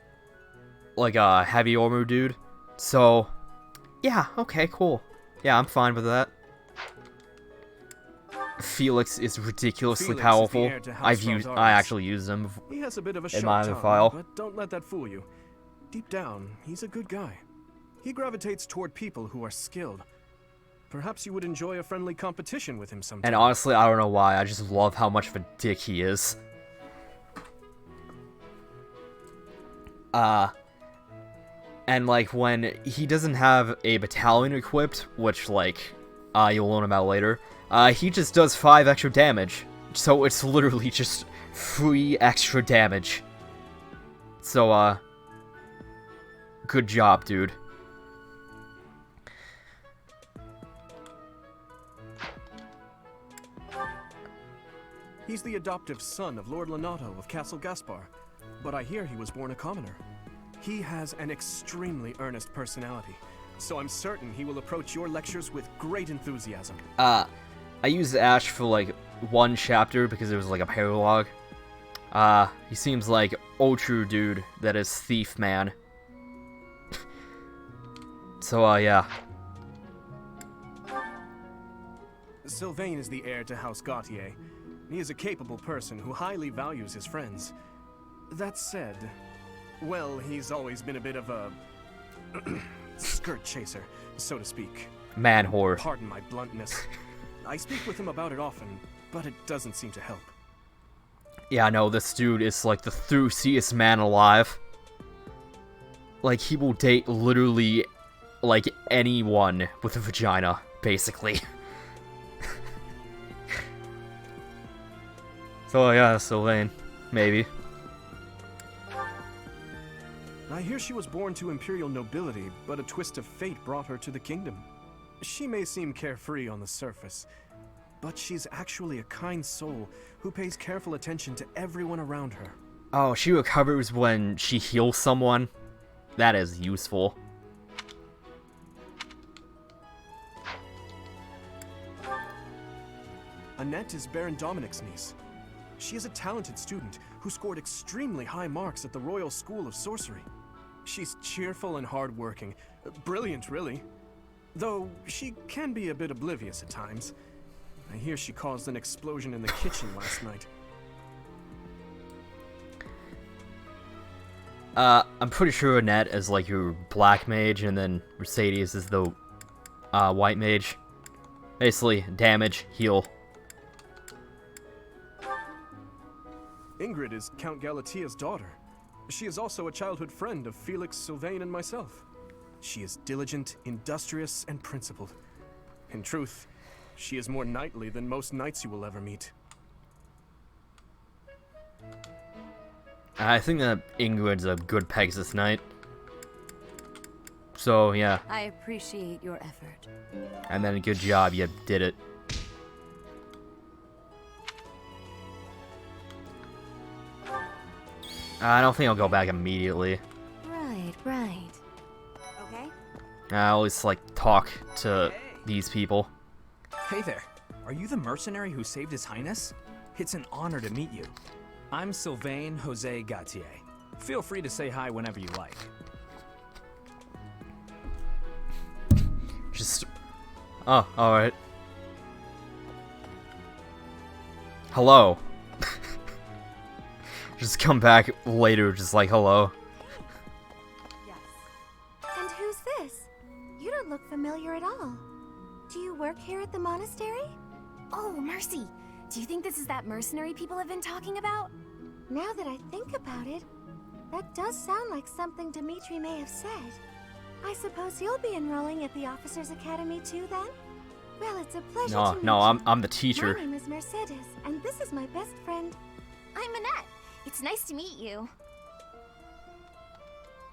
S1: a heavy armor dude. So, yeah, okay, cool. Yeah, I'm fine with that. Felix is ridiculously
S4: Felix is the
S1: powerful.
S4: heir to House
S1: I
S4: Valdaris.
S1: actually used him
S4: He has a bit of a
S1: in
S4: sharp
S1: my other
S4: tongue,
S1: file.
S4: but don't let that fool you. Deep down, he's a good guy. He gravitates toward people who are skilled. Perhaps you would enjoy a friendly competition with him sometime.
S1: And honestly, I don't know why. I just love how much of a dick he is. And like when he doesn't have a battalion equipped, which like you'll learn about later, he just does 5 extra damage. So it's literally just 3 extra damage. So good job, dude.
S4: He's the adoptive son of Lord Lenato of Castle Gaspar, but I hear he was born a commoner. He has an extremely earnest personality, so I'm certain he will approach your lectures with great enthusiasm.
S1: I used Ash for like 1 chapter because it was like a paralogue. He seems like ultra dude that is thief man. So yeah.
S4: Sylvain is the heir to House Gautier. He is a capable person who highly values his friends. That said, well, he's always been a bit of a skirt chaser, so to speak.
S1: Man whore.
S4: Pardon my bluntness. I speak with him about it often, but it doesn't seem to help.
S1: Yeah, no, this dude is like the thrustiest man alive. Like, he will date literally, like, anyone with a vagina, basically. So yeah, Sylvain, maybe.
S4: I hear she was born to imperial nobility, but a twist of fate brought her to the kingdom. She may seem carefree on the surface, but she's actually a kind soul who pays careful attention to everyone around her.
S1: Oh, she recovers when she heals someone? That is useful.
S4: Annette is Baron Dominic's niece. She is a talented student who scored extremely high marks at the Royal School of Sorcery. She's cheerful and hardworking. Brilliant, really. Though she can be a bit oblivious at times. I hear she caused an explosion in the kitchen last night.
S1: I'm pretty sure Annette is like your black mage, and then Mercedes is the white mage. Basically, damage, heal.
S4: Ingrid is Count Galatia's daughter. She is also a childhood friend of Felix, Sylvain, and myself. She is diligent, industrious, and principled. In truth, she is more knightly than most knights you will ever meet.
S1: I think that Ingrid's a good Pegasus knight. So, yeah.
S2: I appreciate your effort.
S1: And then good job, you did it. I don't think I'll go back immediately.
S2: Right. Okay.
S1: I'll always, like, talk to these people.
S13: Hey there. Are you the mercenary who saved His Highness? It's an honor to meet you. I'm Sylvain Jose Gautier. Feel free to say hi whenever you like.
S1: Just... Oh, alright. Hello. Just come back later, just like, hello.
S3: Yes. And who's this? You don't look familiar at all. Do you work here at the monastery?
S14: Oh, Mercy! Do you think this is that mercenary people have been talking about?
S3: Now that I think about it, that does sound like something Dimitri may have said. I suppose you'll be enrolling at the Officers' Academy too, then? Well, it's a pleasure to meet you.
S1: I'm the teacher.
S3: My name is Mercedes, and this is my best friend.
S14: I'm Annette. It's nice to meet you.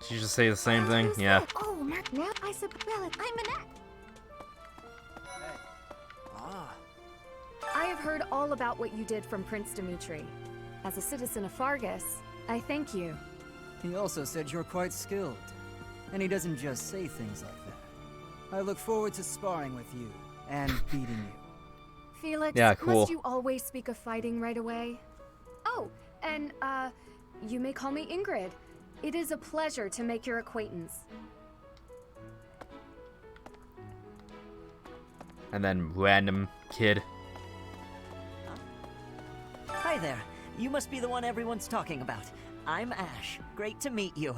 S1: Did you just say the same thing? Yeah.
S3: Oh, Mark, now I suppose. Well,
S14: I'm Annette.
S5: I have heard all about what you did from Prince Dimitri. As a citizen of Fargus, I thank you.
S15: He also said you're quite skilled. And he doesn't just say things like that. I look forward to sparring with you and beating you.
S5: Felix,
S1: yeah, cool.
S5: Must you always speak of fighting right away? Oh, and, you may call me Ingrid. It is a pleasure to make your acquaintance.
S1: And then random kid.
S16: Hi there. You must be the one everyone's talking about. I'm Ash. Great to meet you.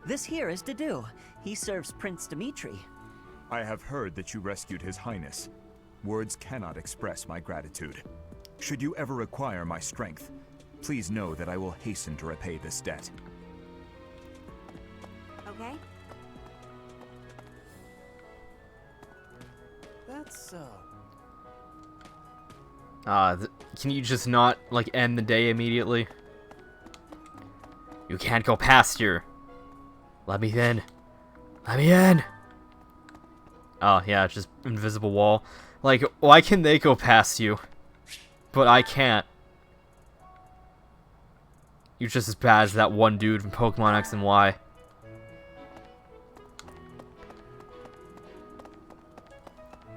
S16: This here is Dedu. He serves Prince Dimitri.
S17: I have heard that you rescued His Highness. Words cannot express my gratitude. Should you ever require my strength, please know that I will hasten to repay this debt.
S14: okay?
S12: That's so.
S1: Can you just not, like, end the day immediately? You can't go past here. Let me in. Let me in. Oh, yeah, it's just invisible wall. Like, why can they go past you? But I can't. You're just as bad as that one dude from Pokemon X and Y.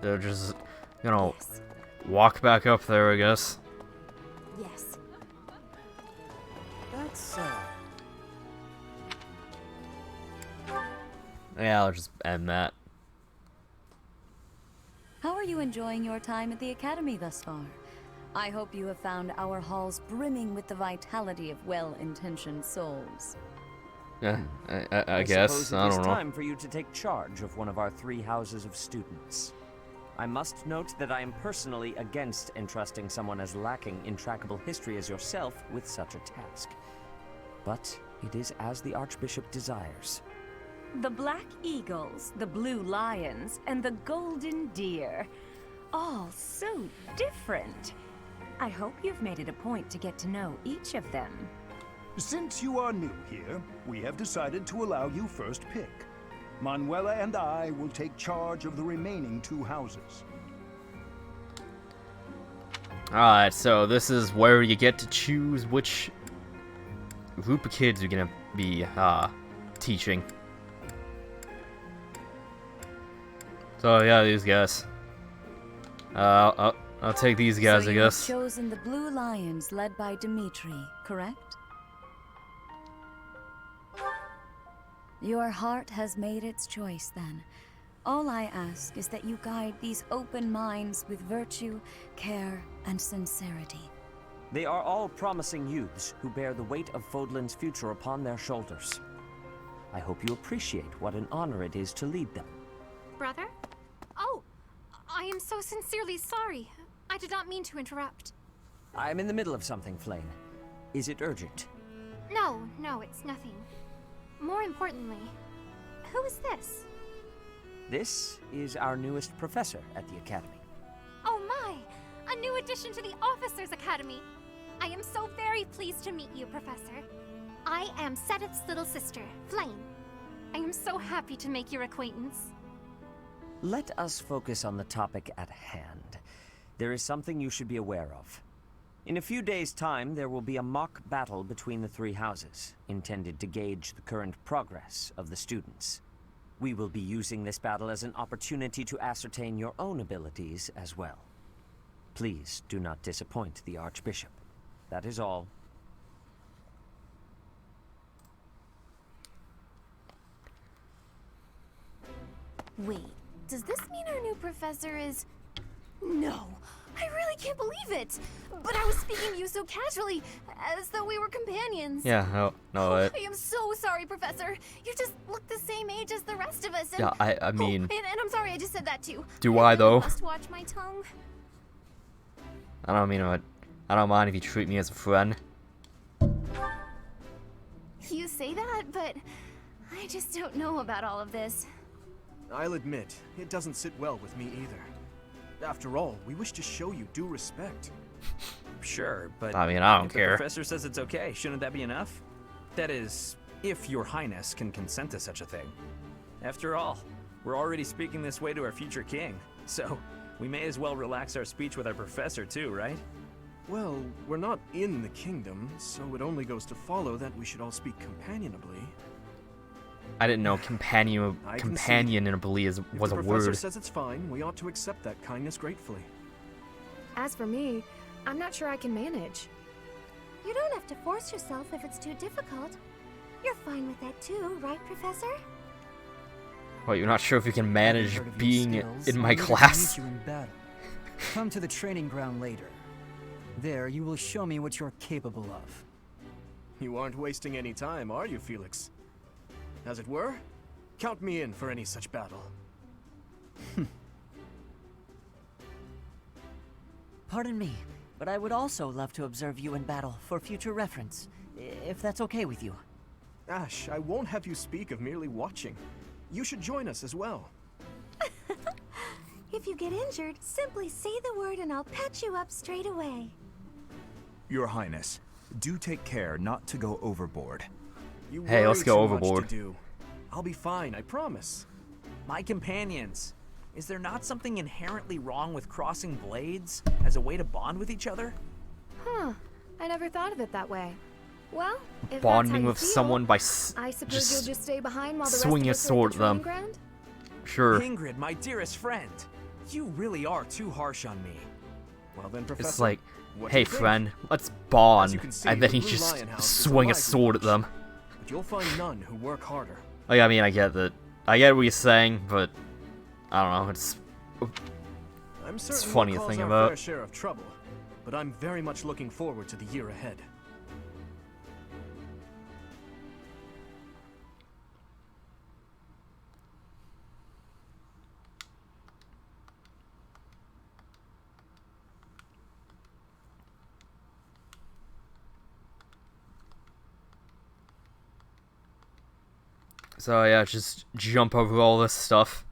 S1: They're just, you know, walk back up there, I guess.
S14: Yes.
S12: That's
S1: Yeah, I'll just end that.
S2: How are you enjoying your time at the Academy thus far? I hope you have found our halls brimming with the vitality of well-intentioned souls.
S1: Yeah, I guess. I don't
S9: It is
S1: know.
S9: time for you to take charge of one of our 3 houses of students. I must note that I am personally against entrusting someone as lacking in trackable history as yourself with such a task. But it is as the Archbishop desires.
S10: The Black Eagles, the Blue Lions, and the Golden Deer. All so different. I hope you've made it a point to get to know each of them.
S11: Since you are new here, we have decided to allow you first pick. Manuela and I will take charge of the remaining 2 houses.
S1: Alright, so this is where you get to choose which group of kids you're gonna be teaching. So yeah, these guys. I'll take these guys,
S2: so
S1: I
S2: you
S1: guess.
S2: have chosen the Blue Lions led by Dimitri, correct? Your heart has made its choice, then. All I ask is that you guide these open minds with virtue, care, and sincerity.
S9: They are all promising youths who bear the weight of Fodlan's future upon their shoulders. I hope you appreciate what an honor it is to lead them.
S14: Brother? Oh, I am so sincerely sorry. I did not mean to interrupt.
S9: I'm in the middle of something, Flame. Is it urgent?
S14: No, it's nothing. More importantly, who is this?
S9: This is our newest professor at the Academy.
S14: Oh my! A new addition to the Officers Academy! I am so very pleased to meet you, Professor. I am Sedith's little sister, Flame. I am so happy to make your acquaintance.
S9: Let us focus on the topic at hand. There is something you should be aware of. In a few days' time, there will be a mock battle between the 3 houses, intended to gauge the current progress of the students. We will be using this battle as an opportunity to ascertain your own abilities as well. Please do not disappoint the Archbishop. That is all.
S14: Wait, does this mean our new professor is... No! I really can't believe it! But I was speaking to you so casually, as though we were companions.
S1: Yeah, no,
S14: I am so sorry, Professor. You just look the same age as the rest of us, and...
S1: Yeah, I mean...
S14: Oh, and I'm sorry, I just said that too.
S1: Do I, though?
S14: Must watch my tongue.
S1: I don't mind if you treat me as a friend.
S14: You say that, but I just don't know about all of this.
S4: I'll admit, it doesn't sit well with me either. After all, we wish to show you due respect.
S13: Sure, but
S1: I mean, I don't
S13: if
S1: care.
S13: The professor says it's okay, shouldn't that be enough? That is, if your highness can consent to such a thing. After all, we're already speaking this way to our future king, so we may as well relax our speech with our professor too, right?
S4: Well, we're not in the kingdom, so it only goes to follow that we should all speak companionably.
S1: I didn't know companionably was a
S4: If the
S1: word.
S4: professor says it's fine, we ought to accept that kindness gratefully.
S5: As for me, I'm not sure I can manage.
S3: You don't have to force yourself if it's too difficult. You're fine with that too, right, Professor?
S1: What, you're not sure if you can manage
S15: Heard of your
S1: being
S15: skills,
S1: in
S15: I'm
S1: my
S15: eager to
S1: class?
S15: meet you in battle. Come to the training ground later. There, you will show me what you're capable of.
S4: You aren't wasting any time, are you, Felix? As it were, count me in for any such battle.
S16: Pardon me, but I would also love to observe you in battle for future reference, if that's okay with you.
S4: Ash, I won't have you speak of merely watching. You should join us as well.
S18: If you get injured, simply say the word and I'll patch you up straight away.
S17: Your Highness, do take care not to go overboard.
S1: Hey, let's go overboard.
S4: I'll be fine, I promise.
S13: My companions, is there not something inherently wrong with crossing blades as a way to bond with each other?
S5: Huh. I never thought of it that way. Well, if
S1: Bonding
S5: that's how
S1: with
S5: you feel,
S1: someone by
S5: I suppose you'll just stay behind while the
S1: swinging a
S5: rest of us are
S1: sword
S5: at
S1: at
S5: the
S1: them.
S5: training ground?
S1: Sure.
S13: Ingrid, my dearest friend, you really are too harsh on me.
S4: Well then, Professor.
S1: It's like,
S4: what do
S1: hey
S4: you think?
S1: friend, let's
S4: As
S1: bond,
S4: you can see,
S1: and then
S4: the
S1: he
S4: Blue
S1: just
S4: Lion House is
S1: swing a
S4: lively
S1: sword at
S4: bunch,
S1: them.
S4: But you'll find none who work harder.
S1: Like, I mean, I get that. I get what you're saying, but I don't know. It's
S4: I'm
S1: it's
S4: certain
S1: funny
S4: we'll
S1: to
S4: cause
S1: think
S4: our
S1: about.
S4: fair share of trouble, but I'm very much looking forward to the year ahead.
S1: So yeah, just jump over all this stuff.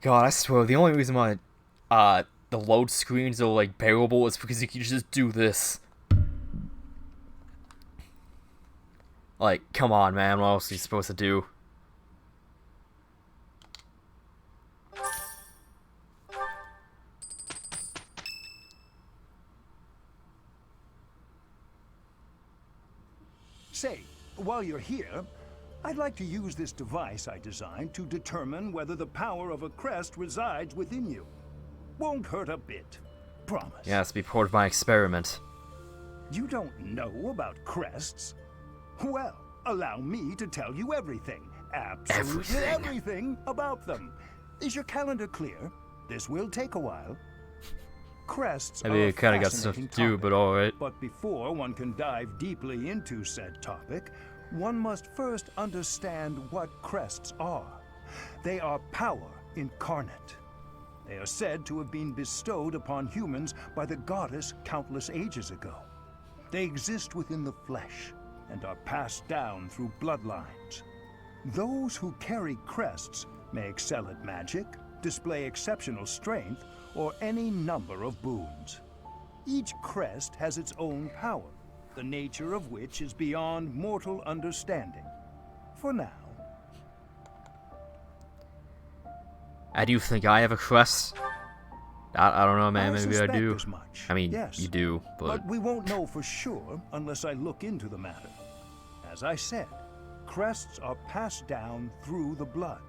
S1: God, I swear, the only reason why the load screens are like bearable is because you can just do this. Like, come on, man, what else are you supposed to do?
S11: Say, while you're here, I'd like to use this device I designed to determine whether the power of a crest resides within you. Won't hurt a bit. Promise.
S1: Yeah, it's to be part of my experiment.
S11: You don't know about crests? Well, allow me to tell you everything. Absolutely everything about them. Is your calendar clear? This will take a while. Crests
S1: I mean,
S11: are
S1: it kind of got stuff to
S11: fascinating
S1: do,
S11: topic,
S1: but alright.
S11: But before one can dive deeply into said topic, one must first understand what crests are. They are power incarnate. They are said to have been bestowed upon humans by the goddess countless ages ago. They exist within the flesh and are passed down through bloodlines. Those who carry crests may excel at magic, display exceptional strength, or any number of boons. Each crest has its own power, the nature of which is beyond mortal understanding. For now.
S1: I do think I have a crest. I don't know, man. Maybe I
S11: suspect
S1: do.
S11: as much,
S1: I mean,
S11: yes.
S1: you do,
S11: But we won't know for sure unless I look into the matter. As I said, crests are passed down through the blood.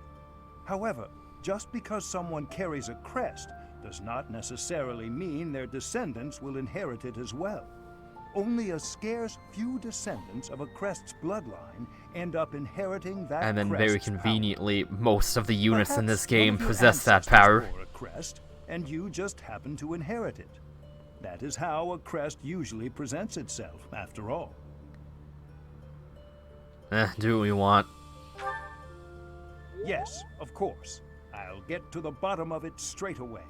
S11: However, just because someone carries a crest does not necessarily mean their descendants will inherit it as well. Only a scarce few descendants of a crest's bloodline end up inheriting that
S1: and then very
S11: crest's
S1: conveniently, most of the units in this
S11: Perhaps
S1: game
S11: one of your
S1: possess that
S11: ancestors
S1: power.
S11: bore a crest, and you just happen to inherit it. That is how a crest usually presents itself, after all.
S1: Do what we want.
S11: Yes, of course. I'll get to the bottom of it straight away.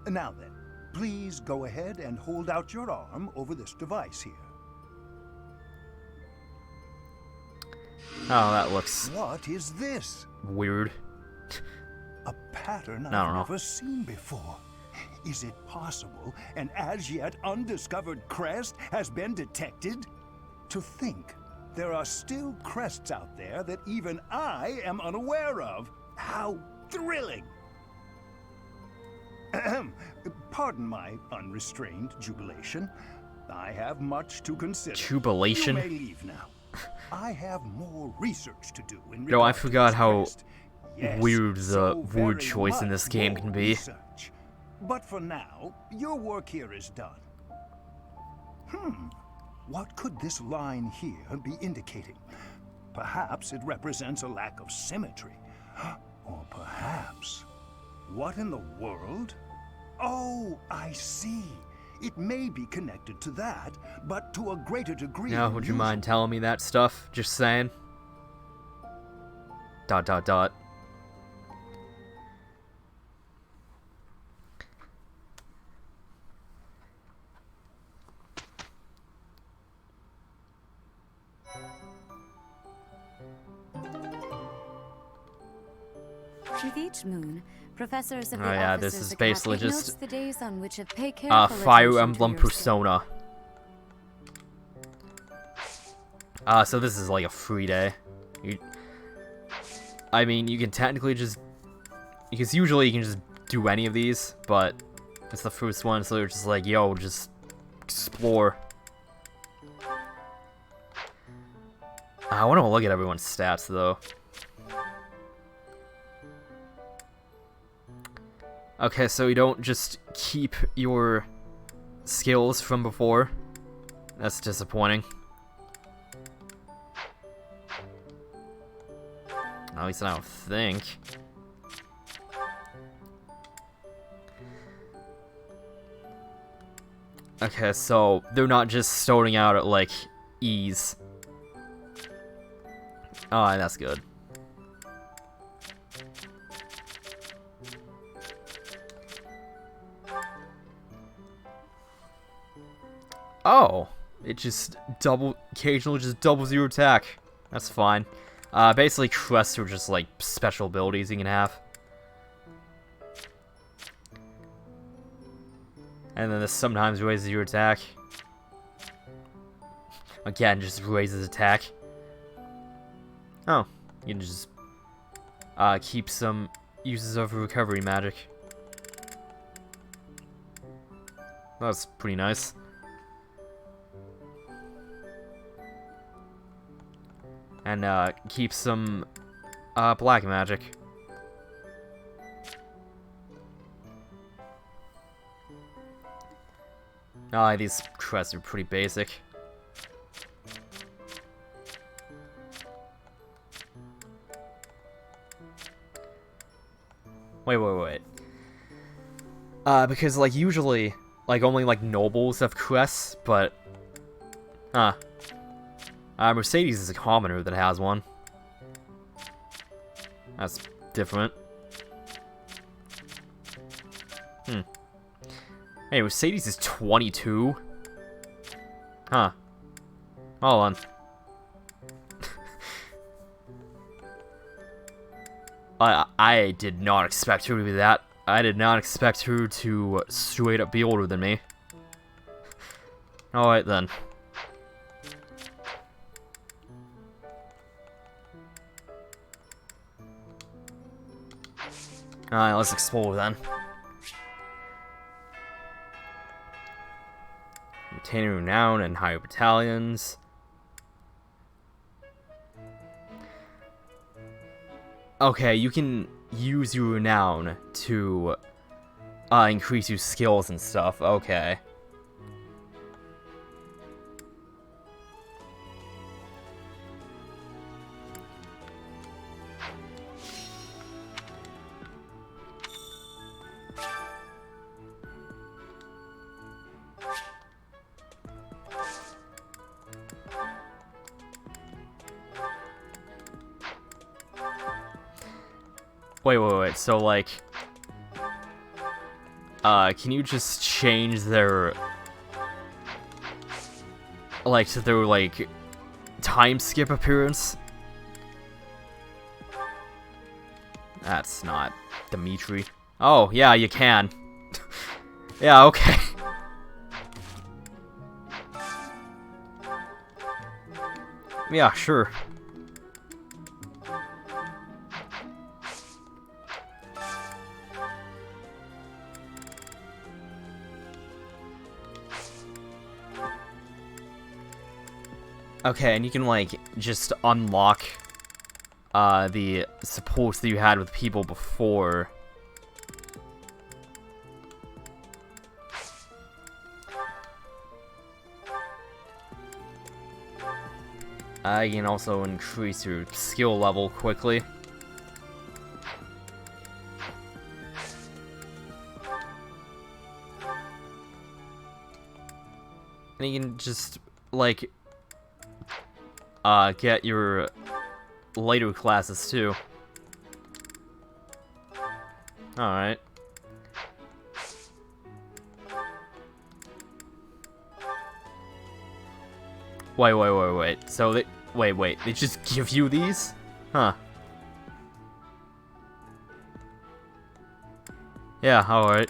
S11: Now then, please go ahead and hold out your arm over this device here.
S1: Oh, that looks
S11: What is this?
S1: weird.
S11: A pattern
S1: I don't
S11: I've
S1: know.
S11: never seen before. Is it possible an as yet undiscovered crest has been detected? To think there are still crests out there that even I am unaware of. How thrilling! Ahem. Pardon my unrestrained jubilation. I have much to consider.
S1: Jubilation?
S11: You may leave now. I have more research to do in
S1: Yo, I
S11: regard to
S1: forgot
S11: this
S1: how
S11: crest. Yes,
S1: weird the
S11: so
S1: word
S11: very
S1: choice in
S11: much
S1: this game
S11: more
S1: can be.
S11: research. But for now, your work here is done. What could this line here be indicating? Perhaps it represents a lack of symmetry. Or perhaps... What in the world? Oh, I see. It may be connected to that, but to a greater degree.
S1: Now,
S11: than
S1: would you
S11: usual.
S1: mind telling me that stuff? Just saying. ...
S2: With each moon, professors of the
S1: Oh yeah, this
S2: Officers
S1: is basically
S2: Academy notes
S1: just
S2: the days on which have pay careful
S1: Fire
S2: attention
S1: Emblem
S2: to your
S1: Persona. So this is like a free day. I mean, you can technically just, because usually you can just do any of these, but it's the first one, so they're just like, yo, just explore. I want to look at everyone's stats though. Okay, so you don't just keep your skills from before. That's disappointing. At least I don't think. Okay, so they're not just starting out at like ease. Oh, that's good. Oh, it just occasionally just doubles your attack. That's fine. Basically crests are just like special abilities you can have. And then this sometimes raises your attack. Again, just raises attack. Oh, you can just keep some uses of recovery magic. That's pretty nice. And keep some black magic. These crests are pretty basic. Wait. Because like usually, like only like nobles have crests, but Mercedes is a commoner that has one. That's different. Hey, Mercedes is 22? Huh. Hold on. I did not expect her to be that. I did not expect her to straight up be older than me. Alright then. Alright, let's explore then. Obtaining renown and higher battalions. Okay, you can use your renown to increase your skills and stuff. Okay. Wait, so like, can you just change their, like, to their, like, time skip appearance? That's not Dimitri. Oh, yeah, you can. Yeah, okay. Yeah, sure. Okay, and you can, like, just unlock the supports that you had with people before. You can also increase your skill level quickly. And you can just, like, get your later classes too. Alright. Wait. So they just give you these? Huh. Yeah, alright.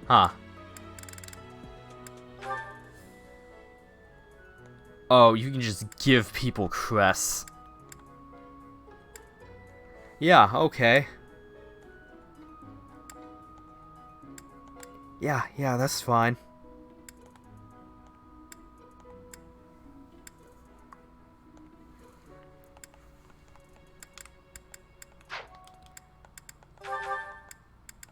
S1: Huh. Oh, you can just give people crests. Yeah, okay. Yeah, that's fine.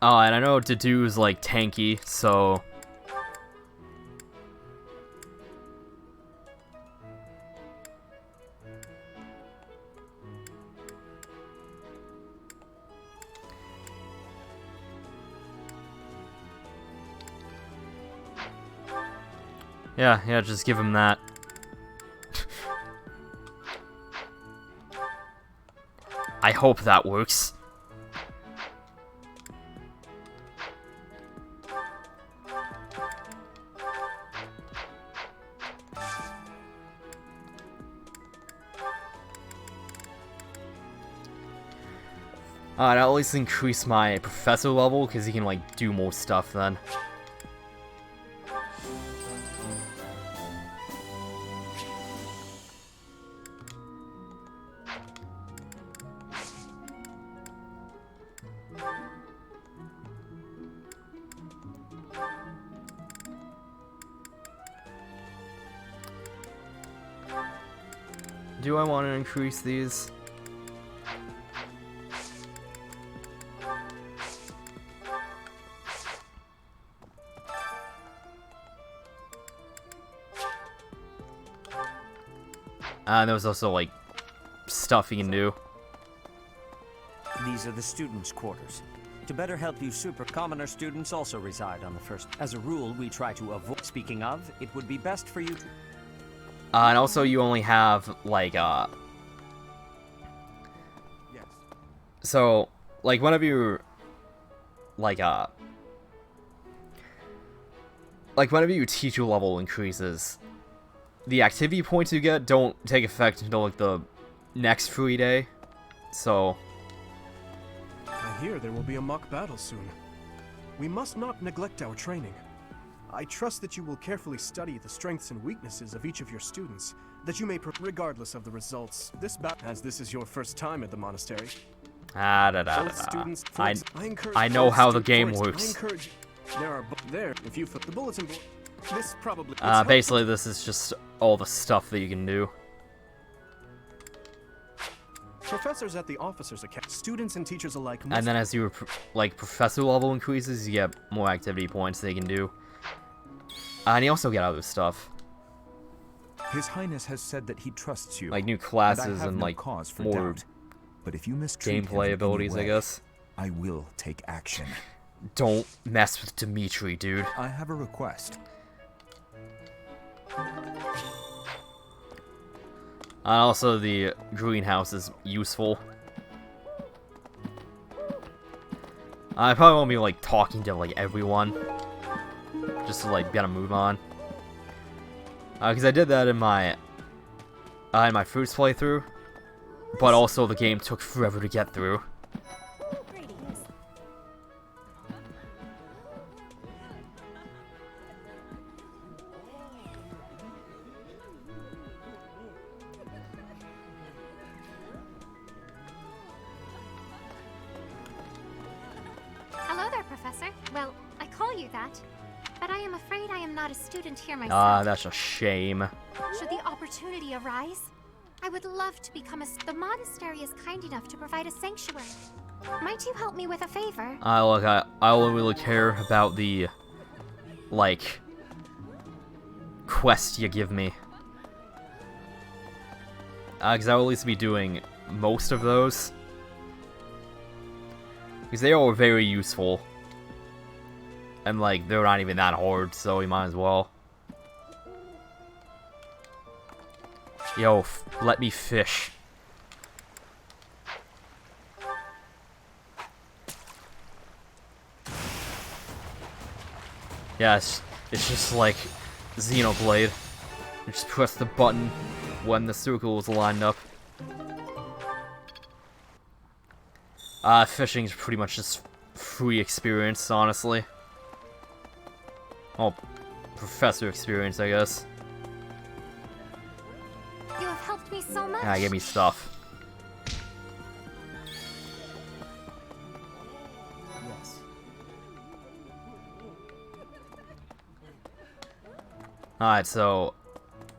S1: Oh, and I know Dedu is like tanky, so yeah, just give him that. I hope that works. That'll at least increase my professor level, because he can, like, do more stuff then. Do I want to increase these? And there was also, like, stuff you can do.
S9: These are the students' quarters. To better help you commoner students also reside on the first. As a rule, we try to avoid. Speaking of, it would be best for you to...
S1: And also you only have, like,
S4: Yes.
S1: So, like, whenever you're, like, whenever your teacher level increases, the activity points you get don't take effect until, like, the next free day, so...
S4: I hear there will be a mock battle soon. We must not neglect our training. I trust that you will carefully study the strengths and weaknesses of each of your students, that you may regardless of the results. As this is your first time at the monastery.
S1: I
S4: I
S1: know how the game works.
S4: There are there if you flip the bulletin board. This probably
S1: Basically this is just all the stuff that you can do.
S4: Professors at the Officers Academy, students and teachers alike.
S1: And then as your professor level increases, you get more activity points they can do. And you also get other stuff.
S17: His Highness has said that he trusts you.
S1: Like new classes
S17: and
S1: and
S17: no
S1: like
S17: cause for
S1: more
S17: doubt. But if you mistreat him
S1: gameplay
S17: in
S1: abilities,
S17: any
S1: I
S17: way,
S1: guess.
S17: I will take action.
S1: Don't mess with Dimitri, dude.
S17: I have a request.
S1: And also the greenhouse is useful. I probably won't be like talking to like everyone, just to like get a move on. Because I did that in my first playthrough, but also the game took forever to get through.
S14: Hello there, Professor. Well, I call you that, but I am afraid I am not a student here myself.
S1: Ah, that's a shame.
S14: Should the opportunity arise, I would love to become a... The monastery is kind enough to provide a sanctuary. Might you help me with a favor?
S1: Look, I don't really care about the, like, quest you give me. Because I'll at least be doing most of those. Because they are very useful. And, like, they're not even that hard, so we might as well. Yo, let me fish. Yeah, it's just like Xenoblade. You just press the button when the circle is lined up. Fishing is pretty much just free experience, honestly. Oh, professor experience, I guess.
S14: You have helped me so much.
S1: Yeah, give me stuff.
S15: Yes.
S1: Alright, so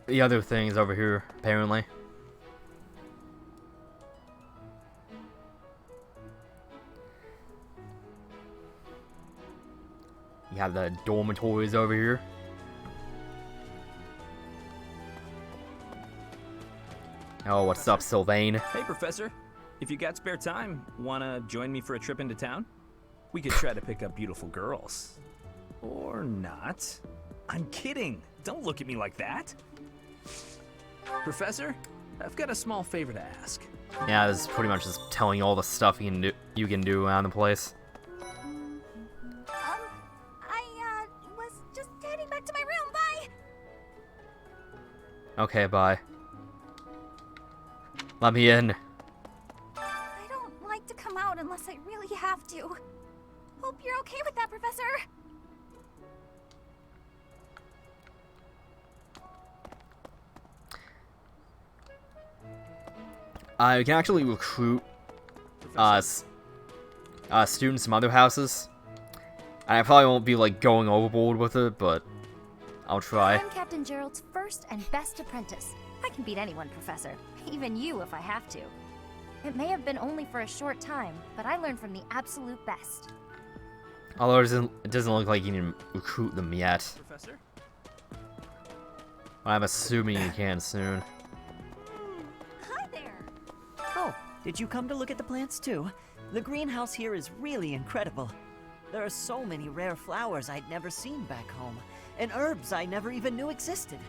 S1: the other thing is over here, apparently. You have the dormitories over here. Oh, what's up, Sylvain?
S13: Hey, Professor. If you got spare time, wanna join me for a trip into town? We could try to pick up beautiful girls. Or not. I'm kidding. Don't look at me like that. Professor, I've got a small favor to ask.
S1: Yeah, this is pretty much just telling you all the stuff you can do around the place.
S18: I was just heading back to my room. Bye.
S1: Okay, bye. Let me in.
S18: I don't like to come out unless I really have to. Hope you're okay with that, Professor.
S1: You can actually recruit students from other houses. And I probably won't be like going overboard with it, but I'll try.
S3: I'm Captain Gerald's first and best apprentice. I can beat anyone, Professor. Even you if I have to. It may have been only for a short time, but I learned from the absolute best.
S1: Although it doesn't look like you can recruit them yet.
S13: Professor?
S1: I'm assuming you can soon.
S18: Hi there.
S16: Oh, did you come to look at the plants too? The greenhouse here is really incredible. There are so many rare flowers I'd never seen back home, and herbs I never even knew existed.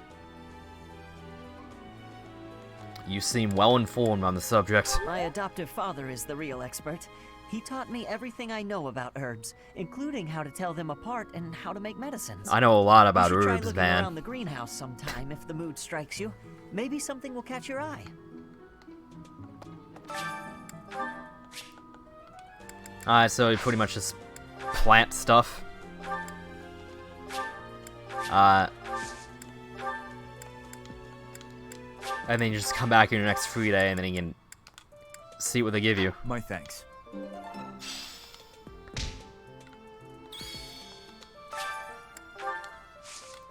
S1: You seem well informed on the subject.
S16: My adoptive father is the real expert. He taught me everything I know about herbs, including how to tell them apart and how to make medicines.
S1: I know a lot about
S16: you should
S1: herbs,
S16: try looking
S1: man.
S16: around the greenhouse sometime if the mood strikes you. Maybe something will catch your eye.
S1: Alright, so you pretty much just plant stuff. And then you just come back in your next free day, and then you can see what they give you.
S17: My thanks.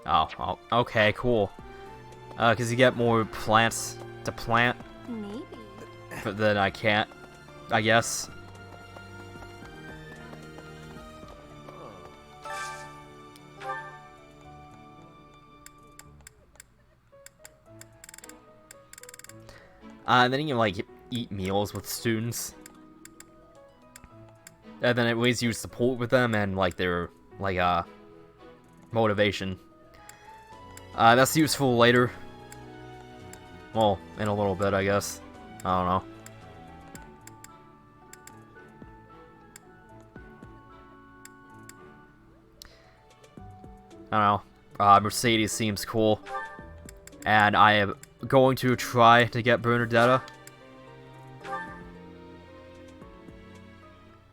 S1: Oh, okay, cool. Because you get more plants to plant.
S3: Maybe.
S1: But then I can't, I guess. And then you can, like, eat meals with students. And then it ways you support with them and, like, their, like, motivation. That's useful later. Well, in a little bit, I guess. I don't know. I don't know. Mercedes seems cool. And I am going to try to get Bernadetta.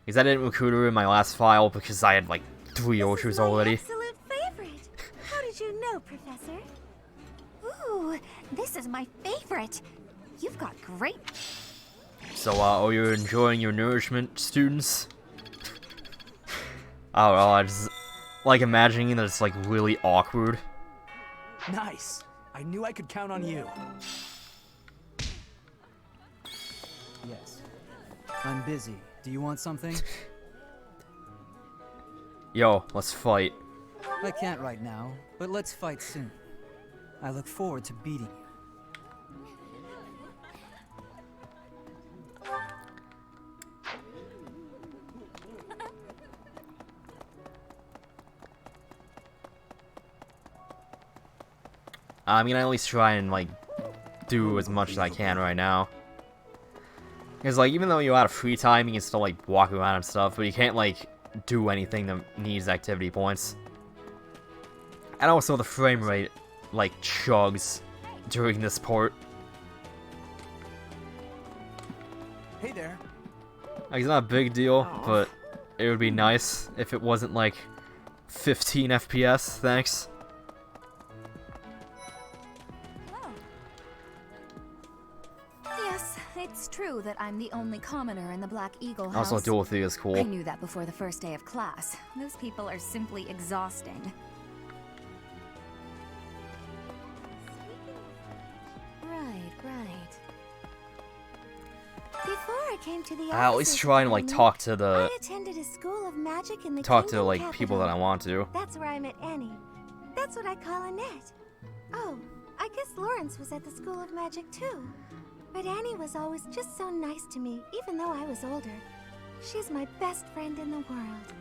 S1: Because I didn't recruit her in my last file because I had like 3 orchards already.
S18: Absolute favorite. How did you know, Professor?
S3: Ooh, this is my favorite. You've got great...
S1: So, are you enjoying your nourishment, students? Oh, well, I just like imagining that it's like really awkward.
S13: Nice. I knew I could count on you.
S15: Yes. I'm busy. Do you want something?
S1: Yo, let's fight.
S15: I can't right now, but let's fight soon. I look forward to beating you.
S1: I'm gonna at least try and, like, do as much as I can right now. Because, like, even though you're out of free time, you can still, like, walk around and stuff, but you can't, like, do anything that needs activity points. And also the frame rate, like, chugs during this part.
S12: Hey there.
S1: Like, it's not a big deal, but it would be nice if it wasn't, like, 15 FPS, thanks.
S2: Yes, it's true that I'm the only commoner in the Black Eagle house.
S1: Also, Dorothy is cool.
S2: I knew that before the first day of class. Those people are simply exhausting. Right. Before I came to the
S1: I always try and, like, talk to the...
S3: I attended a school of magic in the
S1: Talk to,
S3: kingdom
S1: like,
S3: capital.
S1: people that I want to.
S3: That's where I met Annie. That's what I call Annette. Oh, I guess Lawrence was at the school of magic too. But Annie was always just so nice to me, even though I was older. She's my best friend in the world.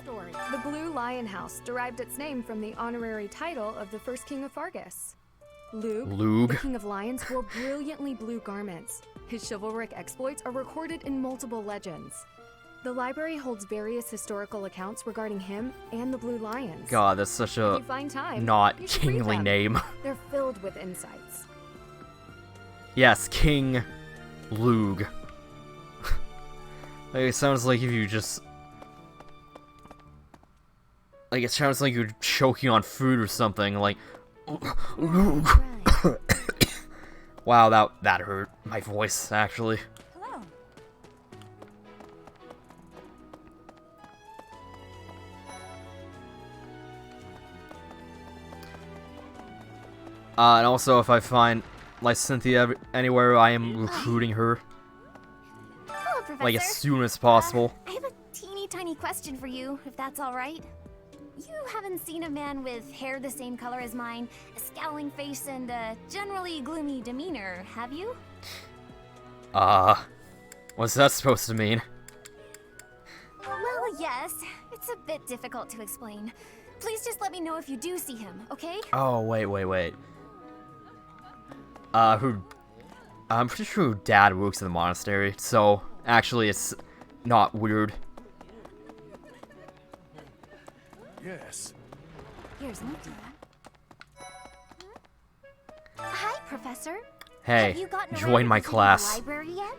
S19: Story. The Blue Lion House derived its name from the honorary title of the first king of Fargus. Lug, the king of lions, wore brilliantly blue garments. His chivalric exploits are recorded in multiple legends. The library holds various historical accounts regarding him and the Blue Lions.
S1: God, that's such a
S19: If you find time,
S1: not
S19: you should read
S1: kingly
S19: them.
S1: name.
S19: They're filled with insights.
S1: Yes, King Lug. Like, it sounds like if you just... Like, it sounds like you're choking on food or something, like... Lug. Wow, that hurt my voice, actually.
S2: Hello.
S1: And also, if I find Lysynthia anywhere, I am recruiting her.
S3: Hello, Professor.
S1: Like, as soon as possible.
S3: I have a teeny tiny question for you, if that's all right. You haven't seen a man with hair the same color as mine, a scowling face, and a generally gloomy demeanor, have you?
S1: What's that supposed to mean?
S3: Well, yes. It's a bit difficult to explain. Please just let me know if you do see him, okay?
S1: Oh, wait. I'm pretty sure Dad works in the monastery, so actually it's not weird.
S8: Yes.
S3: Here's Linda. Hi, Professor.
S1: Hey,
S3: Have you gotten around
S1: join
S3: to
S1: my
S3: visiting
S1: class.
S3: The library yet?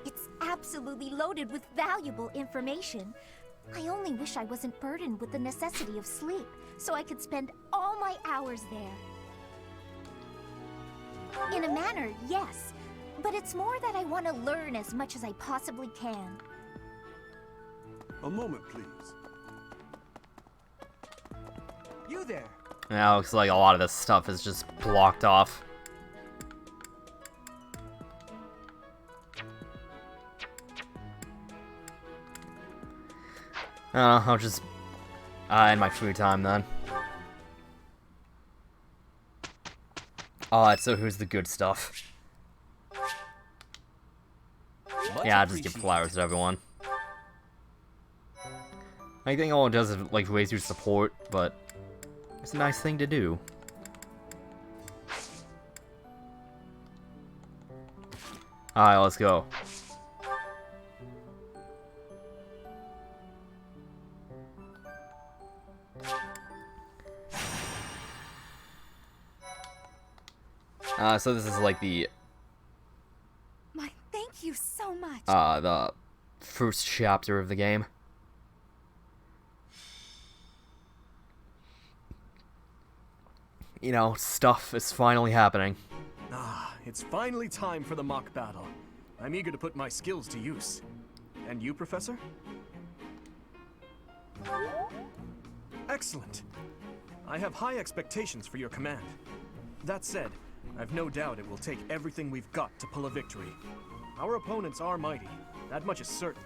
S3: It's absolutely loaded with valuable information. I only wish I wasn't burdened with the necessity of sleep, so I could spend all my hours there. In a manner, yes. But it's more that I want to learn as much as I possibly can.
S4: A moment, please.
S12: You there.
S1: Now it looks like a lot of this stuff is just blocked off. I'll just in my free time then. Alright, so here's the good stuff. Yeah, I'll just give flowers to everyone. I think all it does is like raise your support, but it's a nice thing to do. Alright, let's go. So this is like the
S18: Thank you so much.
S1: the first chapter of the game. You know, stuff is finally happening.
S4: It's finally time for the mock battle. I'm eager to put my skills to use. And you, Professor? Excellent. I have high expectations for your command. That said, I've no doubt it will take everything we've got to pull a victory. Our opponents are mighty, that much is certain.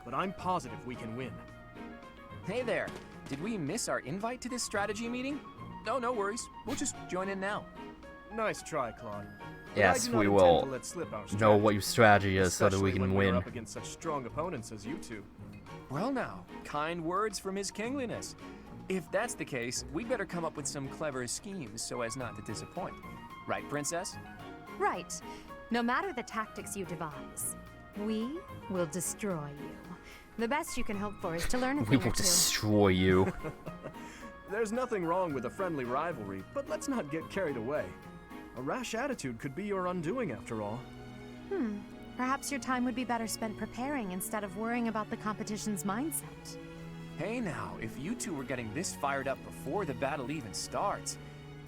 S4: But I'm positive we can win.
S6: Hey there. Did we miss our invite to this strategy meeting? Oh, no worries. We'll just join in now.
S4: Nice try, Claude. But
S1: Yes,
S4: I do not
S1: we
S4: intend
S1: will
S4: to let slip our
S1: know
S4: strategy,
S1: what your strategy is so that we
S4: especially
S1: can
S4: when we're
S1: win.
S4: up against such strong opponents as you two.
S6: Well now, kind words from His Kingliness. If that's the case, we'd better come up with some clever schemes so as not to disappoint. Right, Princess?
S5: Right. No matter the tactics you devise, we will destroy you. The best you can hope for is to learn a
S1: We
S5: thing
S1: will
S5: or two.
S1: destroy you.
S4: There's nothing wrong with a friendly rivalry, but let's not get carried away. A rash attitude could be your undoing after all.
S5: Perhaps your time would be better spent preparing instead of worrying about the competition's mindset.
S6: Hey now, if you two were getting this fired up before the battle even starts,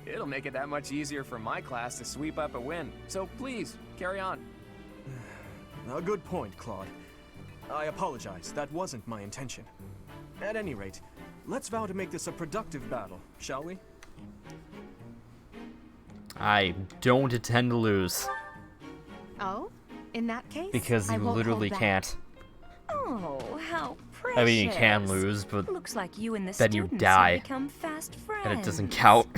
S6: it'll make it that much easier for my class to sweep up a win. So please, carry on.
S4: A good point, Claude. I apologize, that wasn't my intention. At any rate, let's vow to make this a productive battle, shall we?
S1: I don't intend to lose.
S5: Oh? In that case,
S1: Because
S5: I
S1: you
S5: won't
S1: literally
S5: hold back.
S1: can't.
S10: Oh, how precious.
S1: I mean, you can lose, but
S10: Looks like you and the
S1: then you
S10: students
S1: die.
S10: have become fast friends.
S1: And it doesn't count.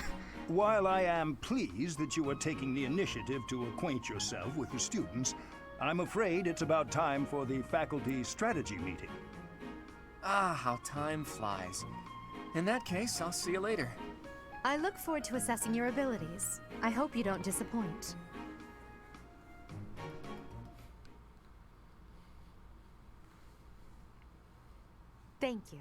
S11: While I am pleased that you are taking the initiative to acquaint yourself with the students, I'm afraid it's about time for the faculty strategy meeting.
S6: Ah, how time flies. In that case, I'll see you later.
S5: I look forward to assessing your abilities. I hope you don't disappoint. Thank you.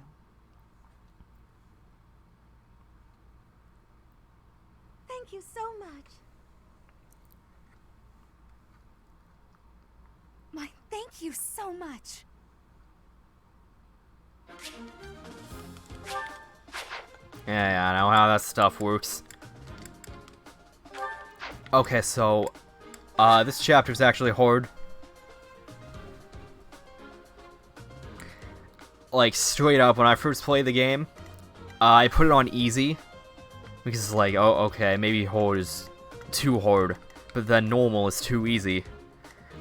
S18: Thank you so much. Thank you so much.
S1: Yeah, I know how that stuff works. Okay, so this chapter is actually hard. Like, straight up, when I first played the game, I put it on easy. Because it's like, oh, okay, maybe hard is too hard. But then normal is too easy.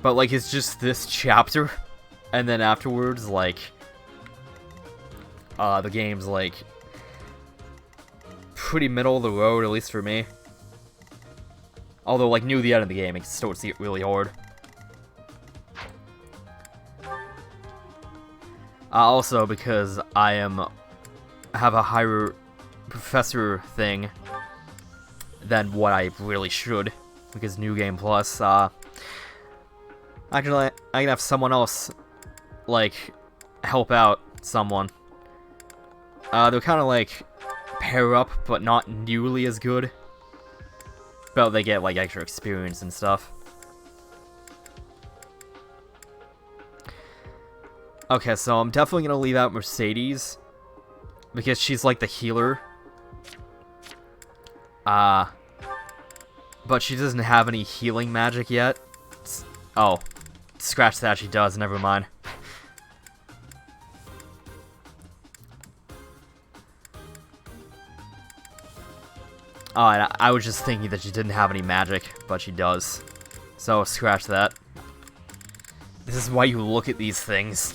S1: But, like, it's just this chapter. And then afterwards, like, the game's, like, pretty middle of the road, at least for me. Although, like, near the end of the game, it starts to get really hard. Also, because I have a higher professor thing than what I really should, because New Game Plus, I can have someone else, like, help out someone. They're kind of like pair up, but not nearly as good. But they get, like, extra experience and stuff. Okay, so I'm definitely gonna leave out Mercedes, because she's like the healer. But she doesn't have any healing magic yet. Oh, scratch that, she does, never mind. Oh, and I was just thinking that she didn't have any magic, but she does. So, scratch that. This is why you look at these things.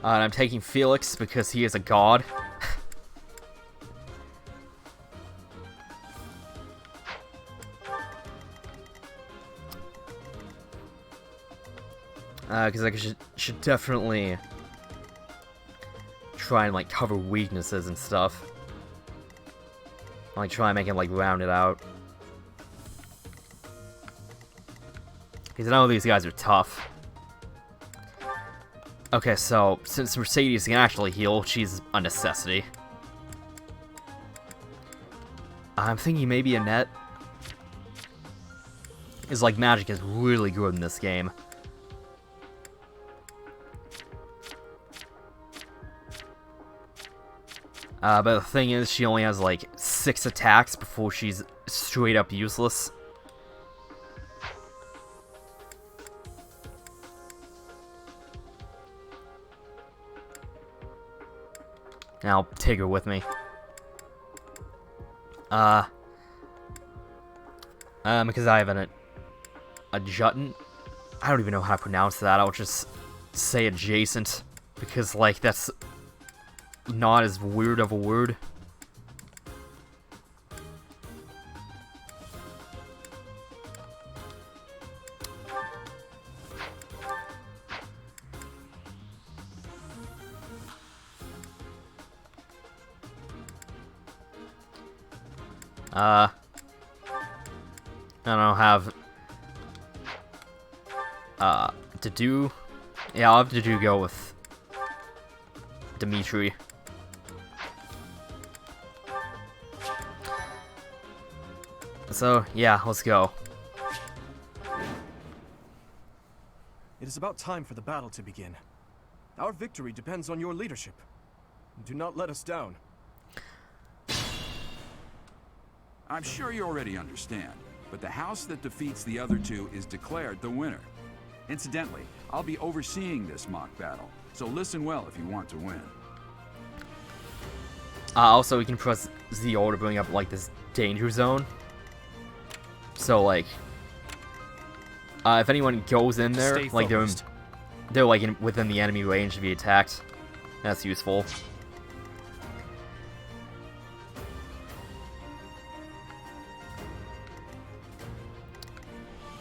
S1: And I'm taking Felix because he is a god. Because I should definitely try and, like, cover weaknesses and stuff. Like, try and make it, like, round it out. Because I know these guys are tough. Okay, so, since Mercedes can actually heal, she's a necessity. I'm thinking maybe Annette. Is, like, magic is really good in this game. But the thing is, she only has, like, 6 attacks before she's straight up useless. And I'll take her with me. Because I have an adjutant. I don't even know how to pronounce that. I'll just say adjacent. Because, like, that's not as weird of a word. I don't know, have to do. Yeah, I'll have to do go with Dimitri. So yeah, let's go.
S4: It is about time for the battle to begin. Our victory depends on your leadership. Do not let us down.
S7: I'm sure you already understand, but the house that defeats the other two is declared the winner. Incidentally, I'll be overseeing this mock battle, so listen well if you want to win.
S1: Also, we can press ZO to bring up, like, this danger zone. So, like, if anyone goes in there,
S4: Stay
S1: like,
S4: focused.
S1: they're like, within the enemy range to be attacked. That's useful.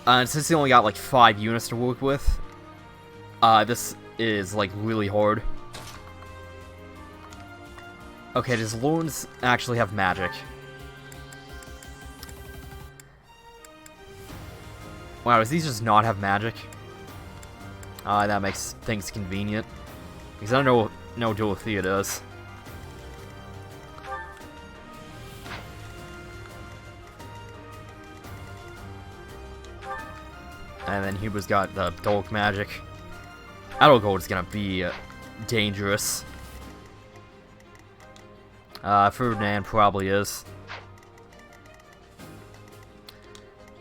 S1: And since they only got, like, 5 units to work with, this is, like, really hard. Okay, does Lawrence actually have magic? Wow, does these just not have magic? That makes things convenient. Because I don't know no Dorothea does. And then Huber's got the dark magic. Adalgold is gonna be dangerous. Ferdinand probably is.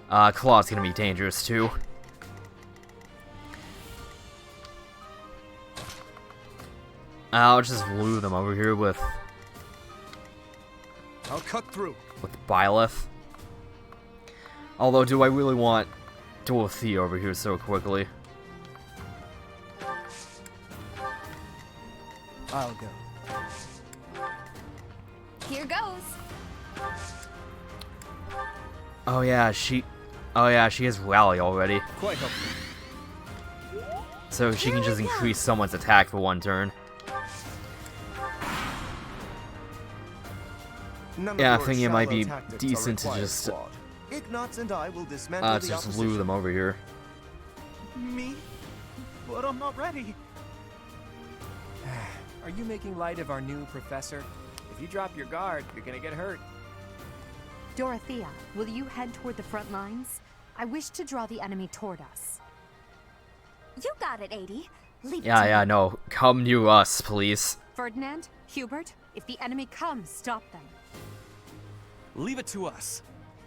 S1: Claw's gonna be dangerous too. I'll just lure them over here with...
S4: I'll cut through.
S1: With Byleth. Although, do I really want Dorothea over here so quickly?
S15: I'll go.
S18: Here goes.
S1: Oh yeah, she has Rally already.
S4: Quite helpful.
S1: So she can just increase someone's attack for one turn. Yeah, I think it might be decent to just
S20: Ignatz and I will dismantle the
S1: just lure them over here.
S12: Me? But I'm not ready. Are you making light of our new professor? If you drop your guard, you're gonna get hurt.
S5: Dorothea, will you head toward the front lines? I wish to draw the enemy toward us.
S18: You got it, 80. Leave it to
S1: Yeah, no. Come to us, please.
S5: Ferdinand, Hubert, if the enemy comes, stop them.
S12: Leave it to us.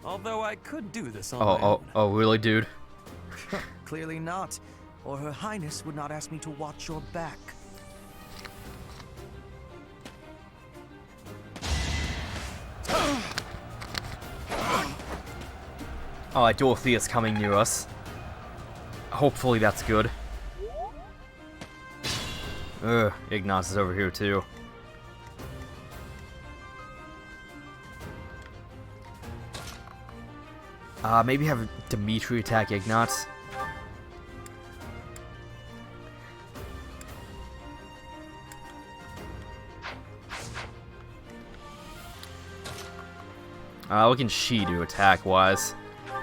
S12: Although I could do this on my own.
S1: Oh, really, dude?
S20: Clearly not, or Her Highness would not ask me to watch your back.
S1: Oh, Dorothea's coming near us. Hopefully that's good. Ugh, Ignatz is over here too. Maybe have Dimitri attack Ignatz. What can she do attack-wise?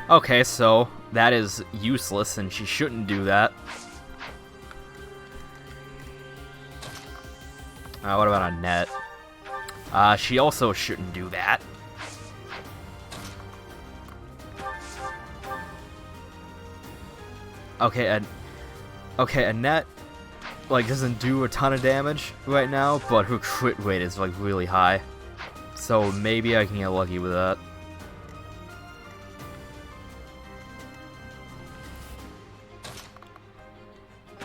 S1: Okay, so that is useless, and she shouldn't do that. What about Annette? She also shouldn't do that. Okay, Annette, like, doesn't do a ton of damage right now, but her crit rate is, like, really high. So maybe I can get lucky with that.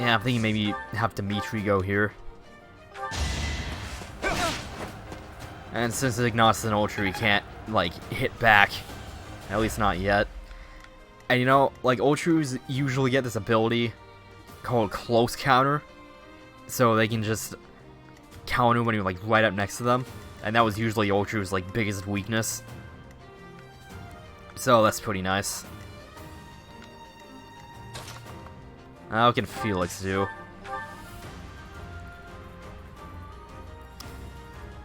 S1: Yeah, I'm thinking maybe have Dimitri go here. And since Ignatz is an Ultra, he can't, like, hit back. At least not yet. And you know, like, Ultras usually get this ability called Close Counter. So they can just counter when you're, like, right up next to them. And that was usually Ultra's, like, biggest weakness. So that's pretty nice. What can Felix do?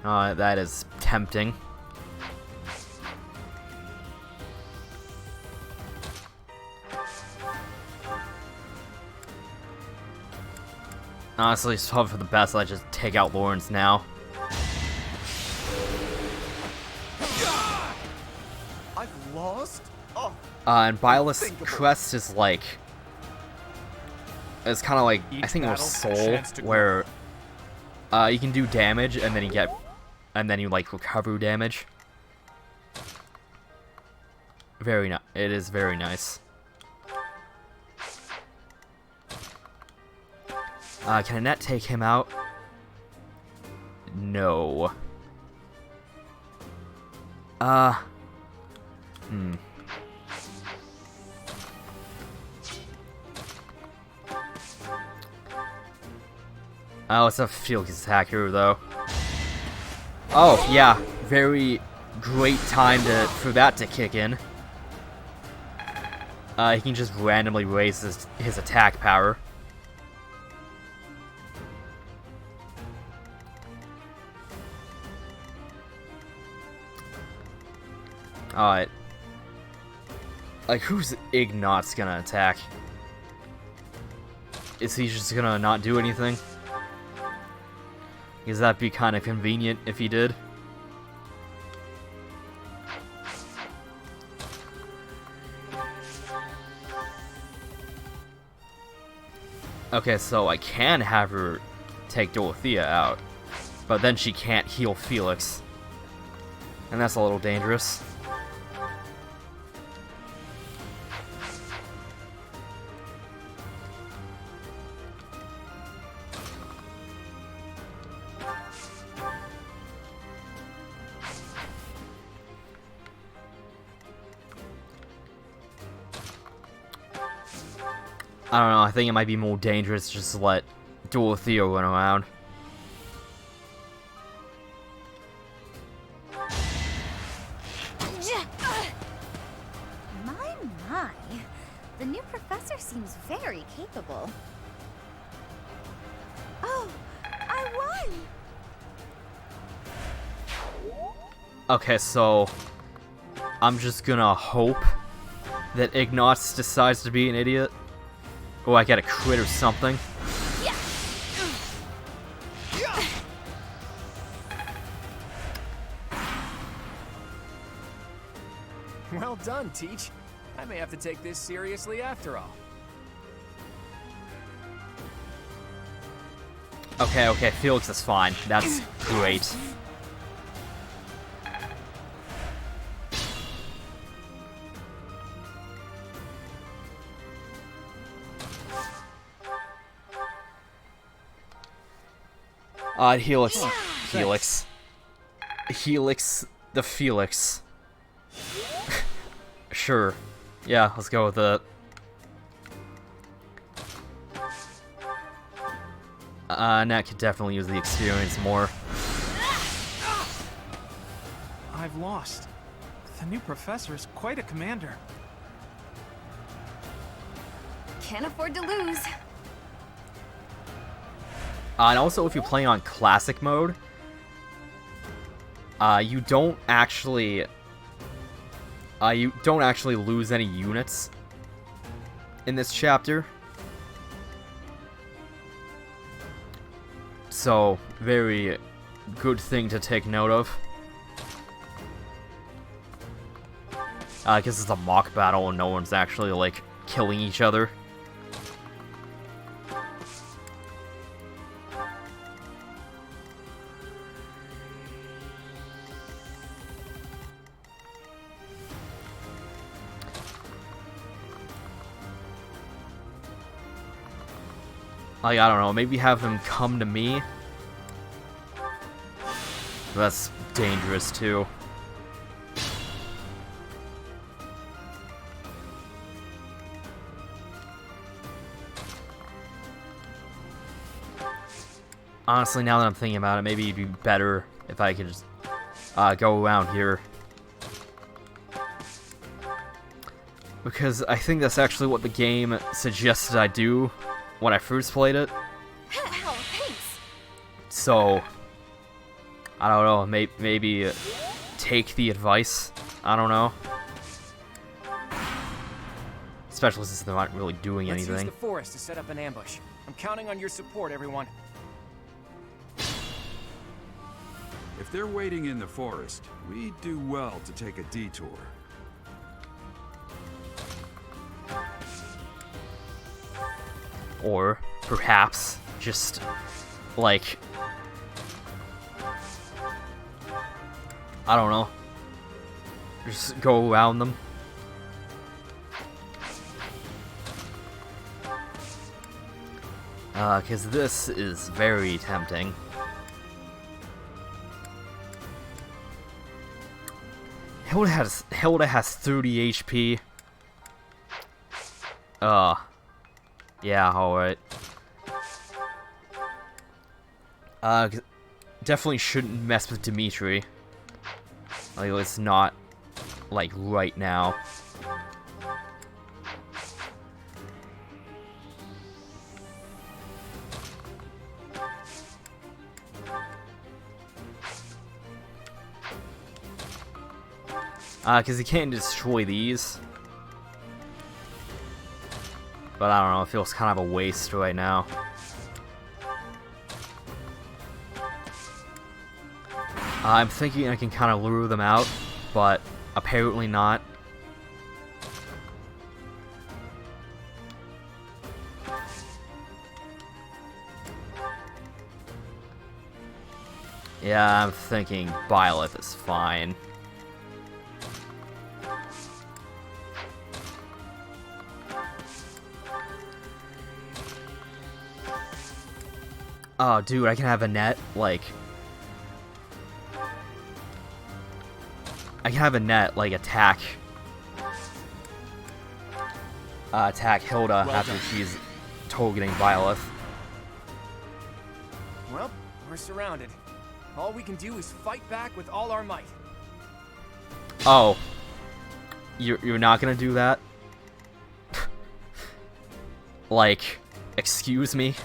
S1: That is tempting. Honestly, it's probably for the best I just take out Lawrence now.
S20: I've lost? Oh.
S1: And Byleth's Crest is like... It's kind of like, I think it was Soul, where you can do damage and then you like recover damage. Very nice. It is very nice. Can Annette take him out? No. Oh, it's a Felix attack here, though. Oh, yeah. Very great time for that to kick in. He can just randomly raise his attack power. Alright. Like, who's Ignatz gonna attack? Is he just gonna not do anything? Because that'd be kind of convenient if he did. Okay, so I can have her take Dorothea out, but then she can't heal Felix. And that's a little dangerous. I don't know, I think it might be more dangerous just to let Dorothea run around.
S3: My. The new professor seems very capable. Oh, I won!
S1: Okay, so I'm just gonna hope that Ignatz decides to be an idiot. Oh, I got a crit or something.
S6: Well done, Teach. I may have to take this seriously after all.
S1: Okay, Felix is fine. That's great. Helix the Felix. Sure. Yeah, let's go with it. Nat could definitely use the experience more.
S13: I've lost. The new professor is quite a commander.
S10: Can't afford to lose.
S1: And also, if you're playing on classic mode, you don't actually lose any units in this chapter. So, very good thing to take note of. Because it's a mock battle and no one's actually, like, killing each other. Like, I don't know, maybe have them come to me. That's dangerous, too. Honestly, now that I'm thinking about it, maybe it'd be better if I could just go around here. Because I think that's actually what the game suggested I do when I first played it. So, I don't know, maybe take the advice. I don't know. Especially since they're not really doing anything.
S6: Let's use the forest to set up an ambush. I'm counting on your support, everyone.
S7: If they're waiting in the forest, we'd do well to take a detour.
S1: Or perhaps just like, I don't know, just go around them. Because this is very tempting. Hilda has 30 HP. Yeah, alright. Definitely shouldn't mess with Dimitri. Like, it's not, like, right now. Because he can't destroy these. But I don't know, it feels kind of a waste right now. I'm thinking I can kind of lure them out, but apparently not. Yeah, I'm thinking Byleth is fine. Oh, dude, I can have a net, like... I can have a net, like, attack Hilda after she's targeting Byleth.
S6: Well, we're surrounded. All we can do is fight back with all our might.
S1: Oh. You're not gonna do that? Like, excuse me?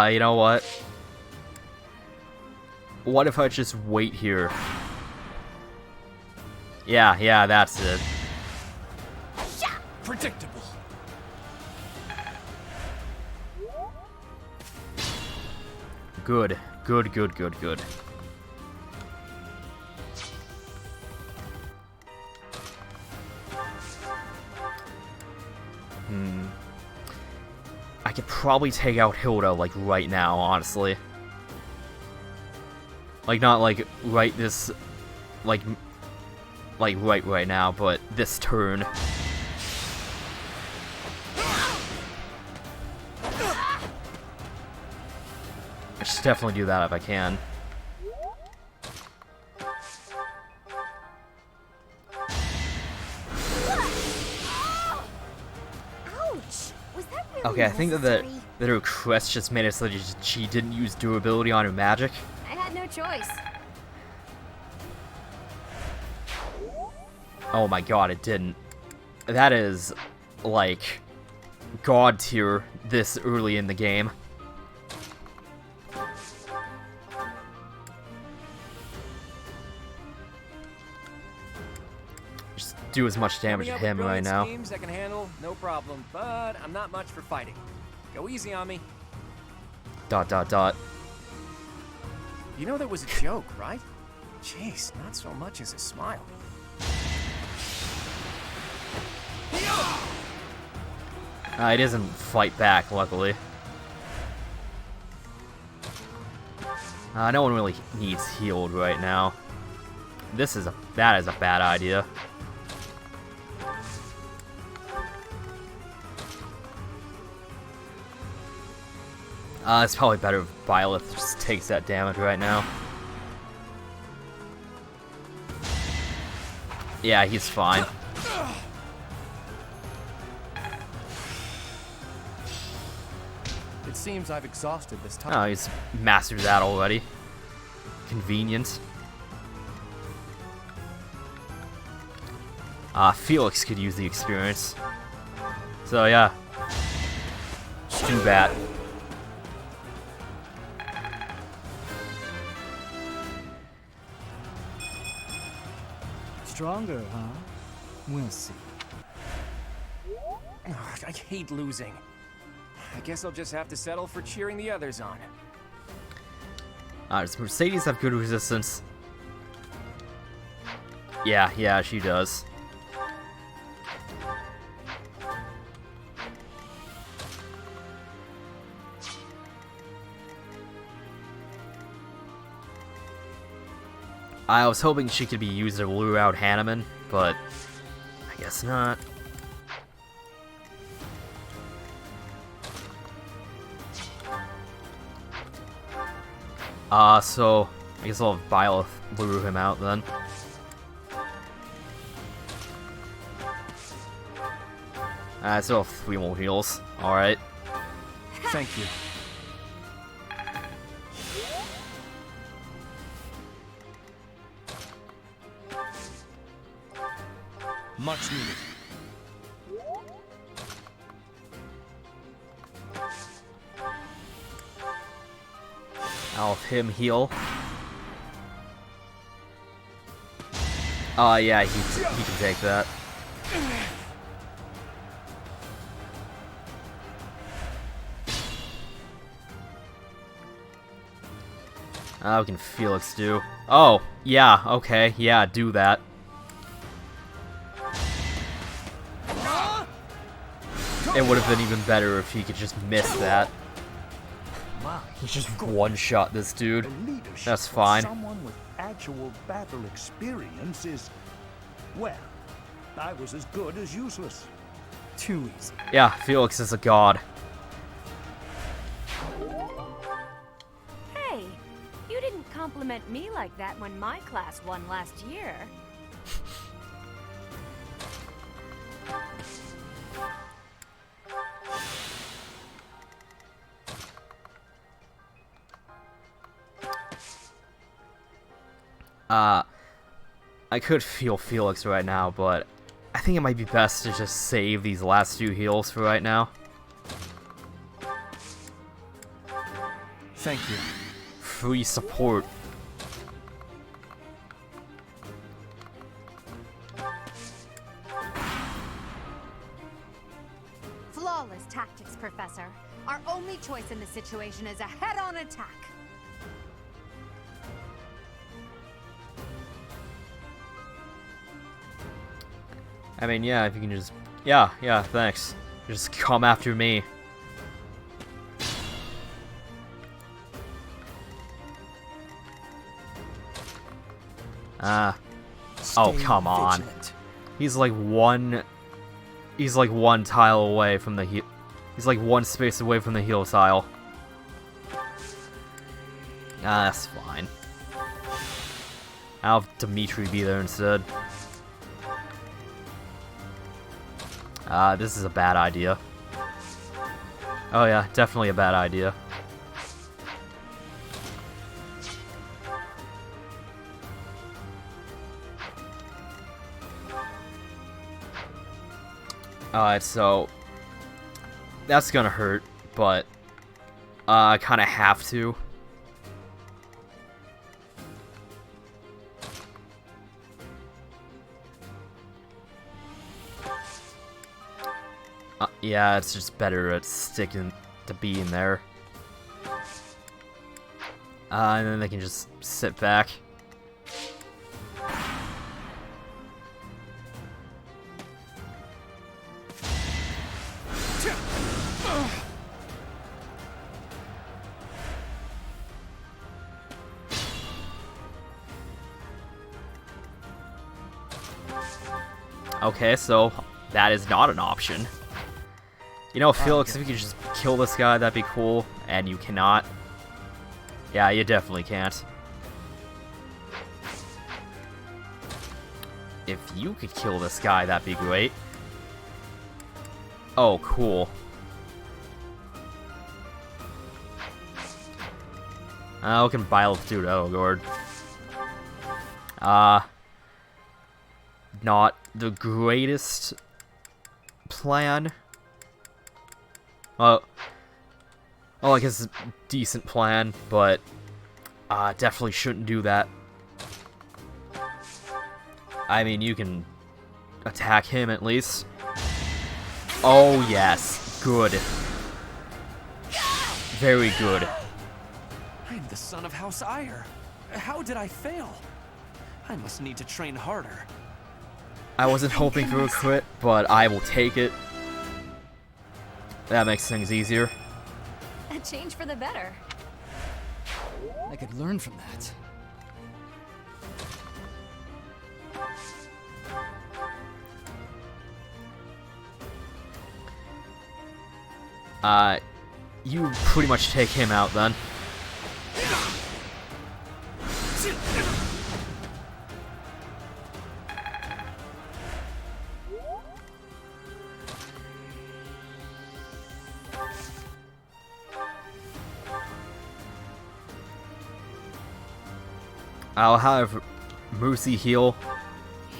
S1: You know what? What if I just wait here? Yeah, that's it.
S8: Predictable.
S1: Good. I could probably take out Hilda, like, right now, honestly. Like, not, like, right this... Like, right now, but this turn. I should definitely do that if I can. Okay, I think that her request just made it so that she didn't use durability on her magic.
S14: I had no choice.
S1: Oh my god, it didn't. That is, like, god tier this early in the game. Just do as much damage to him right now.
S6: Schemes I can handle, no problem, but I'm not much for fighting. Go easy on me. ...
S1: You
S6: know that was a joke, right? Jeez, not so much as a smile.
S1: It doesn't fight back, luckily. No one really needs healed right now. That is a bad idea. It's probably better if Byleth just takes that damage right now. Yeah, he's fine.
S12: It seems I've exhausted this time.
S1: Oh, he's mastered that already. Convenient. Felix could use the experience. So yeah. Zubat.
S15: Stronger, huh? We'll see.
S6: Ugh, I hate losing. I guess I'll just have to settle for cheering the others on.
S1: Does Mercedes have good resistance? Yeah, she does. I was hoping she could be used to lure out Hanneman, but I guess not. So I guess I'll have Byleth lure him out then. I still have 3 more heals. Alright.
S20: Thank you. Much needed.
S1: I'll have him heal. Yeah, he can take that. What can Felix do? Oh, yeah, okay, yeah, do that. It would have been even better if he could just miss that. He's just one-shot this dude. That's fine.
S11: Someone with actual battle experience is, well, I was as good as useless.
S15: Too easy.
S1: Yeah, Felix is a god.
S10: Hey, you didn't compliment me like that when my class won last year.
S1: I could feel Felix right now, but I think it might be best to just save these last 2 heals for right now.
S20: Thank you.
S1: Free support.
S5: Flawless tactics, Professor. Our only choice in this situation is a head-on attack.
S1: I mean, yeah, if you can just... Yeah, thanks. Just come after me. Oh, come on. He's like one tile away from the heal. He's like 1 space away from the heal tile. That's fine. I'll have Dimitri be there instead. This is a bad idea. Oh yeah, definitely a bad idea. Alright, so that's gonna hurt, but I kinda have to. Yeah, it's just better at sticking to being there. And then they can just sit back. Okay, so that is not an option. You know, Felix, if you could just kill this guy, that'd be cool. And you cannot. Yeah, you definitely can't. If you could kill this guy, that'd be great. Oh, cool. How can Byleth do that, oh lord? Not the greatest plan. Well, Well, I guess it's a decent plan, but definitely shouldn't do that. I mean, you can attack him at least. Oh, yes. Good. Very good.
S12: I'm the son of House Ire. How did I fail? I must need to train harder.
S1: I wasn't hoping for a crit, but I will take it. That makes things easier.
S10: A change for the better.
S15: I could learn from that.
S1: You pretty much take him out then. I'll have Mercy heal.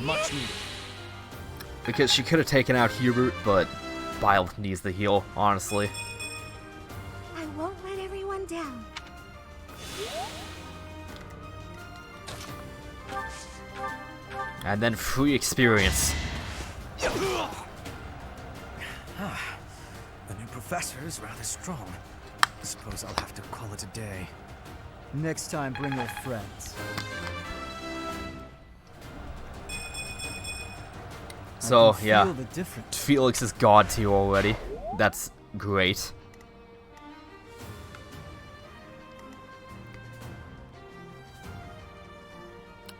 S12: Much needed.
S1: Because she could have taken out Hubert, but Bile needs the heal, honestly.
S18: I won't let everyone down.
S1: And then free experience.
S12: The new professor is rather strong. I suppose I'll have to call it a day.
S15: Next time, bring your friends.
S1: So, yeah.
S15: Feel the difference.
S1: Felix is god tier already. That's great.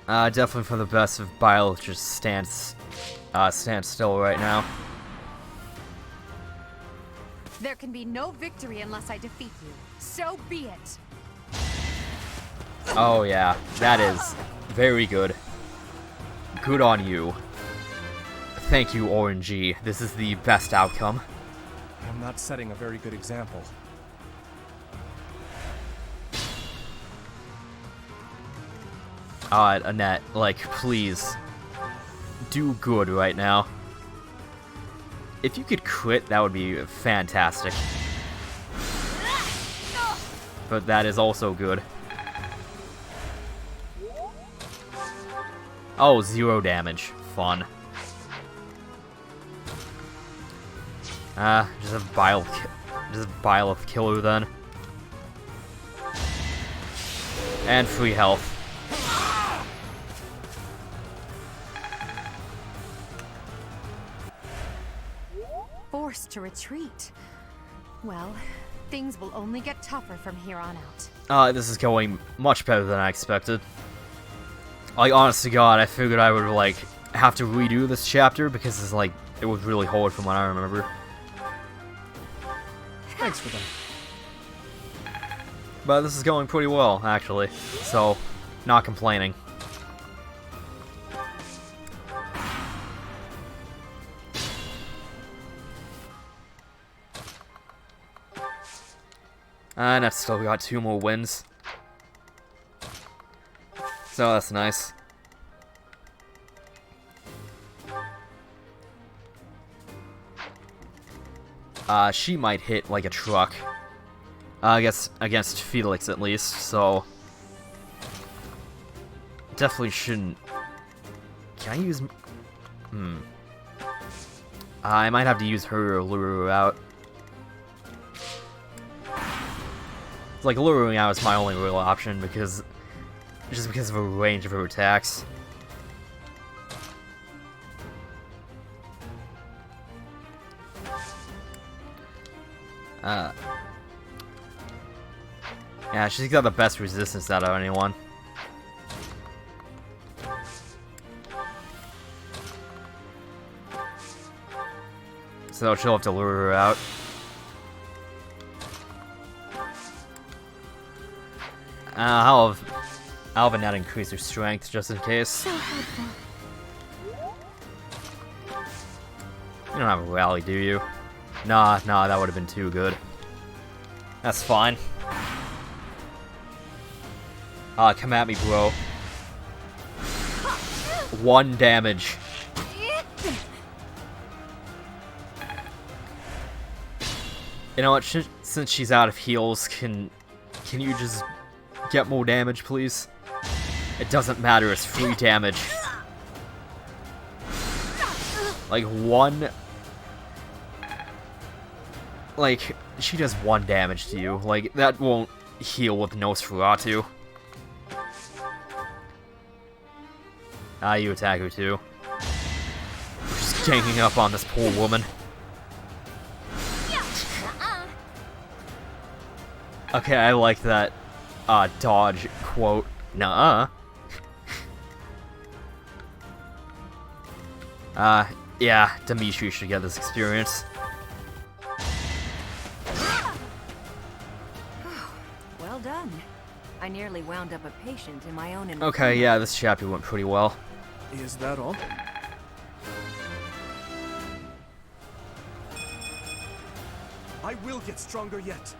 S1: Definitely for the best if Bile just stands still right now.
S5: There can be no victory unless I defeat you. So be it.
S1: Oh yeah, that is very good. Good on you. Thank you, RNG. This is the best outcome.
S21: I'm not setting a very good example.
S1: Annette, like, please. Do good right now. If you could crit, that would be fantastic. But that is also good. Oh, 0 damage. Fun. Just a Bile of Killer then. And free health.
S5: Forced to retreat. Well, things will only get tougher from here on out.
S1: This is going much better than I expected. Like, honest to God, I figured I would, like, have to redo this chapter because it's, like, it was really hard from what I remember.
S15: Thanks for that.
S1: But this is going pretty well, actually. So, not complaining. And I've still got 2 more wins. So that's nice. She might hit like a truck. I guess against Felix at least, so definitely shouldn't. Can I use? I might have to use her or lure her out. Like, luring out is my only real option because just because of the range of her attacks. Yeah, she's got the best resistance out of anyone. So she'll have to lure her out. I'll have Annette increase her strength just in case.
S18: So helpful.
S1: You don't have a rally, do you? Nah, that would have been too good. That's fine. Come at me, bro. 1 damage. You know what, since she's out of heals, can you just get more damage, please? It doesn't matter, it's free damage. Like, like, she does 1 damage to you. Like, that won't heal with Nosferatu. Ah, you attack her too. Just ganging up on this poor woman. Okay, I like that dodge quote. Nuh-uh. Yeah, Dimitri should get this experience.
S10: Well done. I nearly wound up a patient in my own.
S1: Okay, yeah, this chapter went pretty well.
S4: Is that all? I will get stronger yet.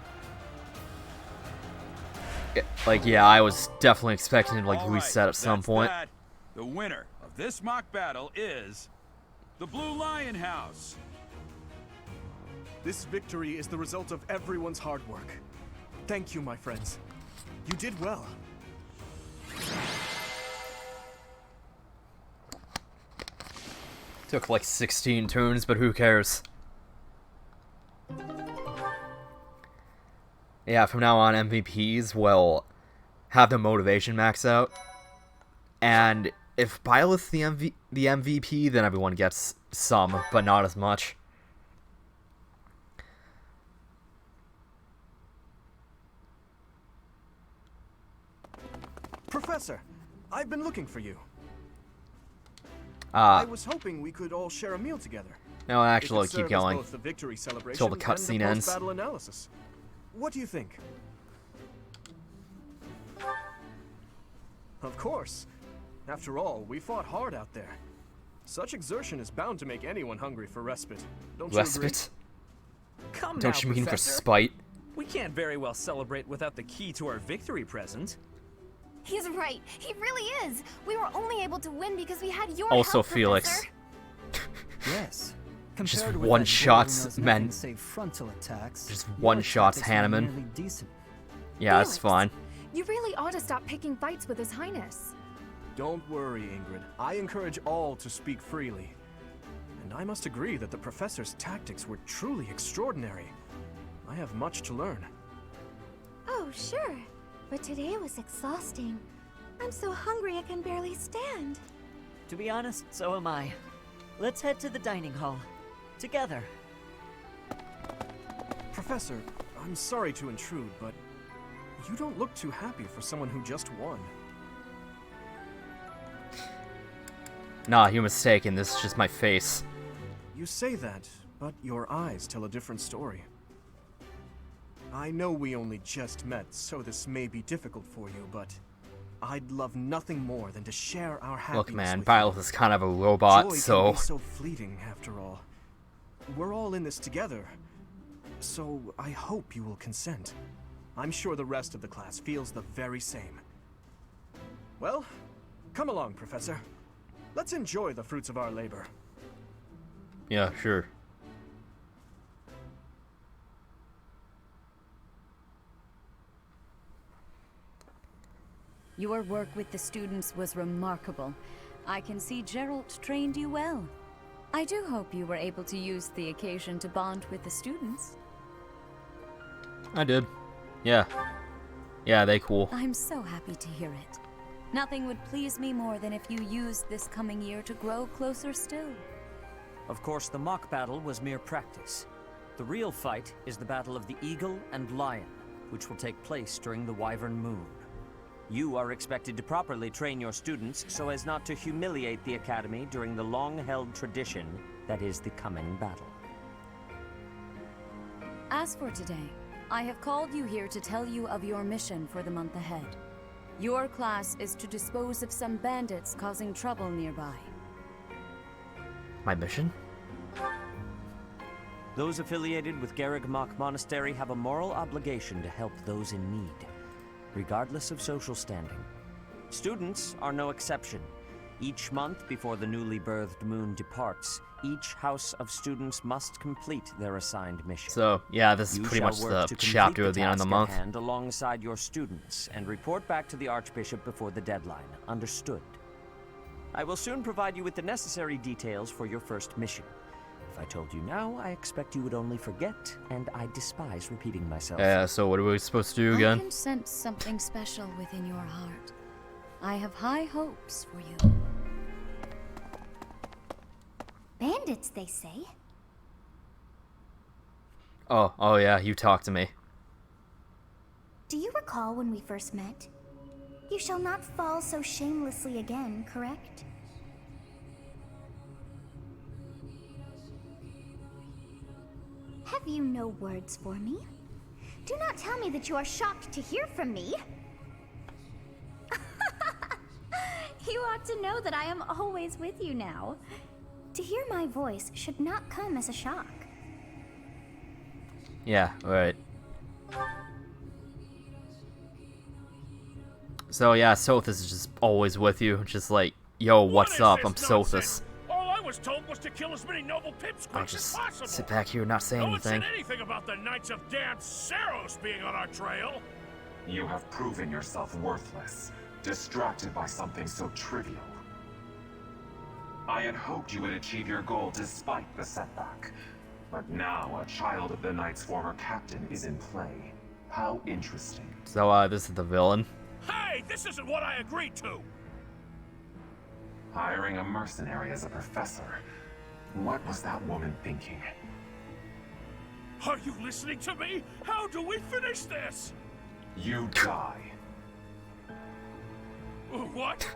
S1: Like, yeah, I was definitely expecting to, like,
S7: All
S1: reset
S7: right,
S1: at some
S7: that's
S1: point.
S7: that. The winner of this mock battle is the Blue Lion House.
S4: This victory is the result of everyone's hard work. Thank you, my friends. You did well.
S1: Took like 16 turns, but who cares? Yeah, from now on, MVPs will have the motivation max out. And if Byleth's the MVP, then everyone gets some, but not as much.
S4: Professor, I've been looking for you.
S1: I
S4: I was hoping we could all share a meal together.
S1: No, actually,
S4: It could
S1: keep
S4: serve as
S1: going.
S4: both the victory celebration
S1: Till the
S4: and
S1: cutscene ends.
S4: post-battle analysis. What do you think? Of course. After all, we fought hard out there. Such exertion is bound to make anyone hungry for respite. Don't you agree?
S1: Respite?
S13: Come
S1: Don't
S13: now,
S1: you mean for
S13: Professor.
S1: spite?
S13: We can't very well celebrate without the key to our victory present.
S14: He's right. He really is. We were only able to win because we had your
S1: Also,
S14: help,
S1: Felix.
S14: Professor.
S15: Yes.
S1: Just
S15: Compared with
S1: one
S15: that boy who
S1: shots
S15: knows
S1: men.
S15: nothing save frontal attacks.
S1: Just
S15: your
S1: one shots
S15: tactics were
S1: Hanneman.
S15: merely decent.
S1: Yeah, that's
S19: Felix.
S1: fine.
S19: You really ought to stop picking fights with His Highness.
S4: Don't worry, Ingrid. I encourage all to speak freely. And I must agree that the professor's tactics were truly extraordinary. I have much to learn.
S3: Oh, sure. But today was exhausting. I'm so hungry I can barely stand.
S16: To be honest, so am I. Let's head to the dining hall. Together.
S4: Professor, I'm sorry to intrude, but you don't look too happy for someone who just won.
S1: Nah, you're mistaken. This is just my face.
S4: You say that, but your eyes tell a different story. I know we only just met, so this may be difficult for you, but I'd love nothing more than to share our happiness
S1: Look, man,
S4: with
S1: Byleth is kind of a robot,
S4: Joy
S1: so...
S4: can be so fleeting, after all. We're all in this together, so I hope you will consent. I'm sure the rest of the class feels the very same. Well, come along, Professor. Let's enjoy the fruits of our labor.
S1: Yeah, sure.
S2: Your work with the students was remarkable. I can see Geralt trained you well. I do hope you were able to use the occasion to bond with the students.
S1: I did. Yeah. Yeah, they cool.
S2: I'm so happy to hear it. Nothing would please me more than if you used this coming year to grow closer still.
S9: Of course, the mock battle was mere practice. The real fight is the battle of the Eagle and Lion, which will take place during the Wyvern Moon. You are expected to properly train your students so as not to humiliate the Academy during the long-held tradition that is the coming battle.
S2: As for today, I have called you here to tell you of your mission for the month ahead. Your class is to dispose of some bandits causing trouble nearby.
S1: My mission?
S9: Those affiliated with Garreg-Mach Monastery have a moral obligation to help those in need, regardless of social standing. Students are no exception. Each month before the newly birthed moon departs, each house of students must complete their assigned mission.
S1: So, yeah, this is
S9: You
S1: pretty
S9: shall
S1: much
S9: work
S1: the
S9: to
S1: chapter
S9: complete
S1: at the end of the
S9: task
S1: month.
S9: at hand alongside your students and report back to the Archbishop before the deadline. Understood? I will soon provide you with the necessary details for your first mission. If I told you now, I expect you would only forget, and I despise repeating myself.
S1: Yeah, so what are we supposed to do again?
S2: I can sense something special within your heart. I have high hopes for you.
S3: Bandits, they say.
S1: Oh yeah, you talked to me.
S3: Do you recall when we first met? You shall not fall so shamelessly again, correct? Have you no words for me? Do not tell me that you are shocked to hear from me. You ought to know that I am always with you now. To hear my voice should not come as a shock.
S1: Yeah, alright. So yeah, Sothis is just always with you, just like, yo, what's up? I'm Sothis.
S17: All I was told was to kill as many noble pipsqueaks
S1: I'll
S17: as
S1: just
S17: possible.
S1: sit back here and not say
S17: No one
S1: anything.
S17: said anything about the Knights of Dan Saros being on our trail.
S22: You have proven yourself worthless, distracted by something so trivial. I had hoped you would achieve your goal despite the setback. But now a child of the Knight's former captain is in play. How interesting.
S1: So this is the villain.
S17: Hey, this isn't what I agreed to.
S22: Hiring a mercenary as a professor. What was that woman thinking?
S17: Are you listening to me? How do we finish this?
S22: You die.
S17: What?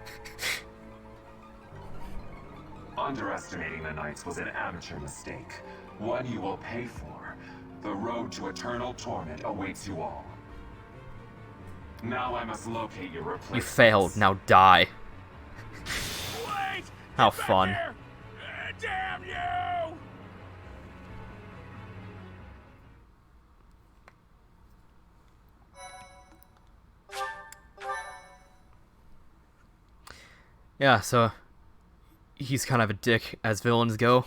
S22: Underestimating the Knights was an amateur mistake. One you will pay for. The road to eternal torment awaits you all. Now I must locate your replacement.
S1: You failed, now die.
S17: Wait!
S1: How fun.
S17: Damn you!
S1: Yeah, so he's kind of a dick as villains go.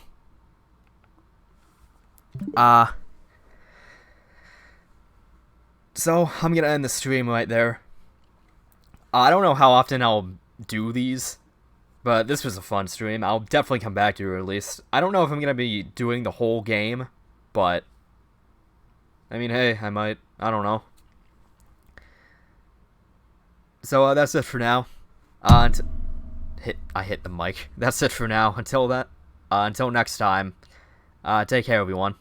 S1: So I'm gonna end the stream right there. I don't know how often I'll do these, but this was a fun stream. I'll definitely come back to it at least. I don't know if I'm gonna be doing the whole game, but I mean, hey, I might. I don't know. So that's it for now. I hit the mic. That's it for now. Until next time. Take care, everyone.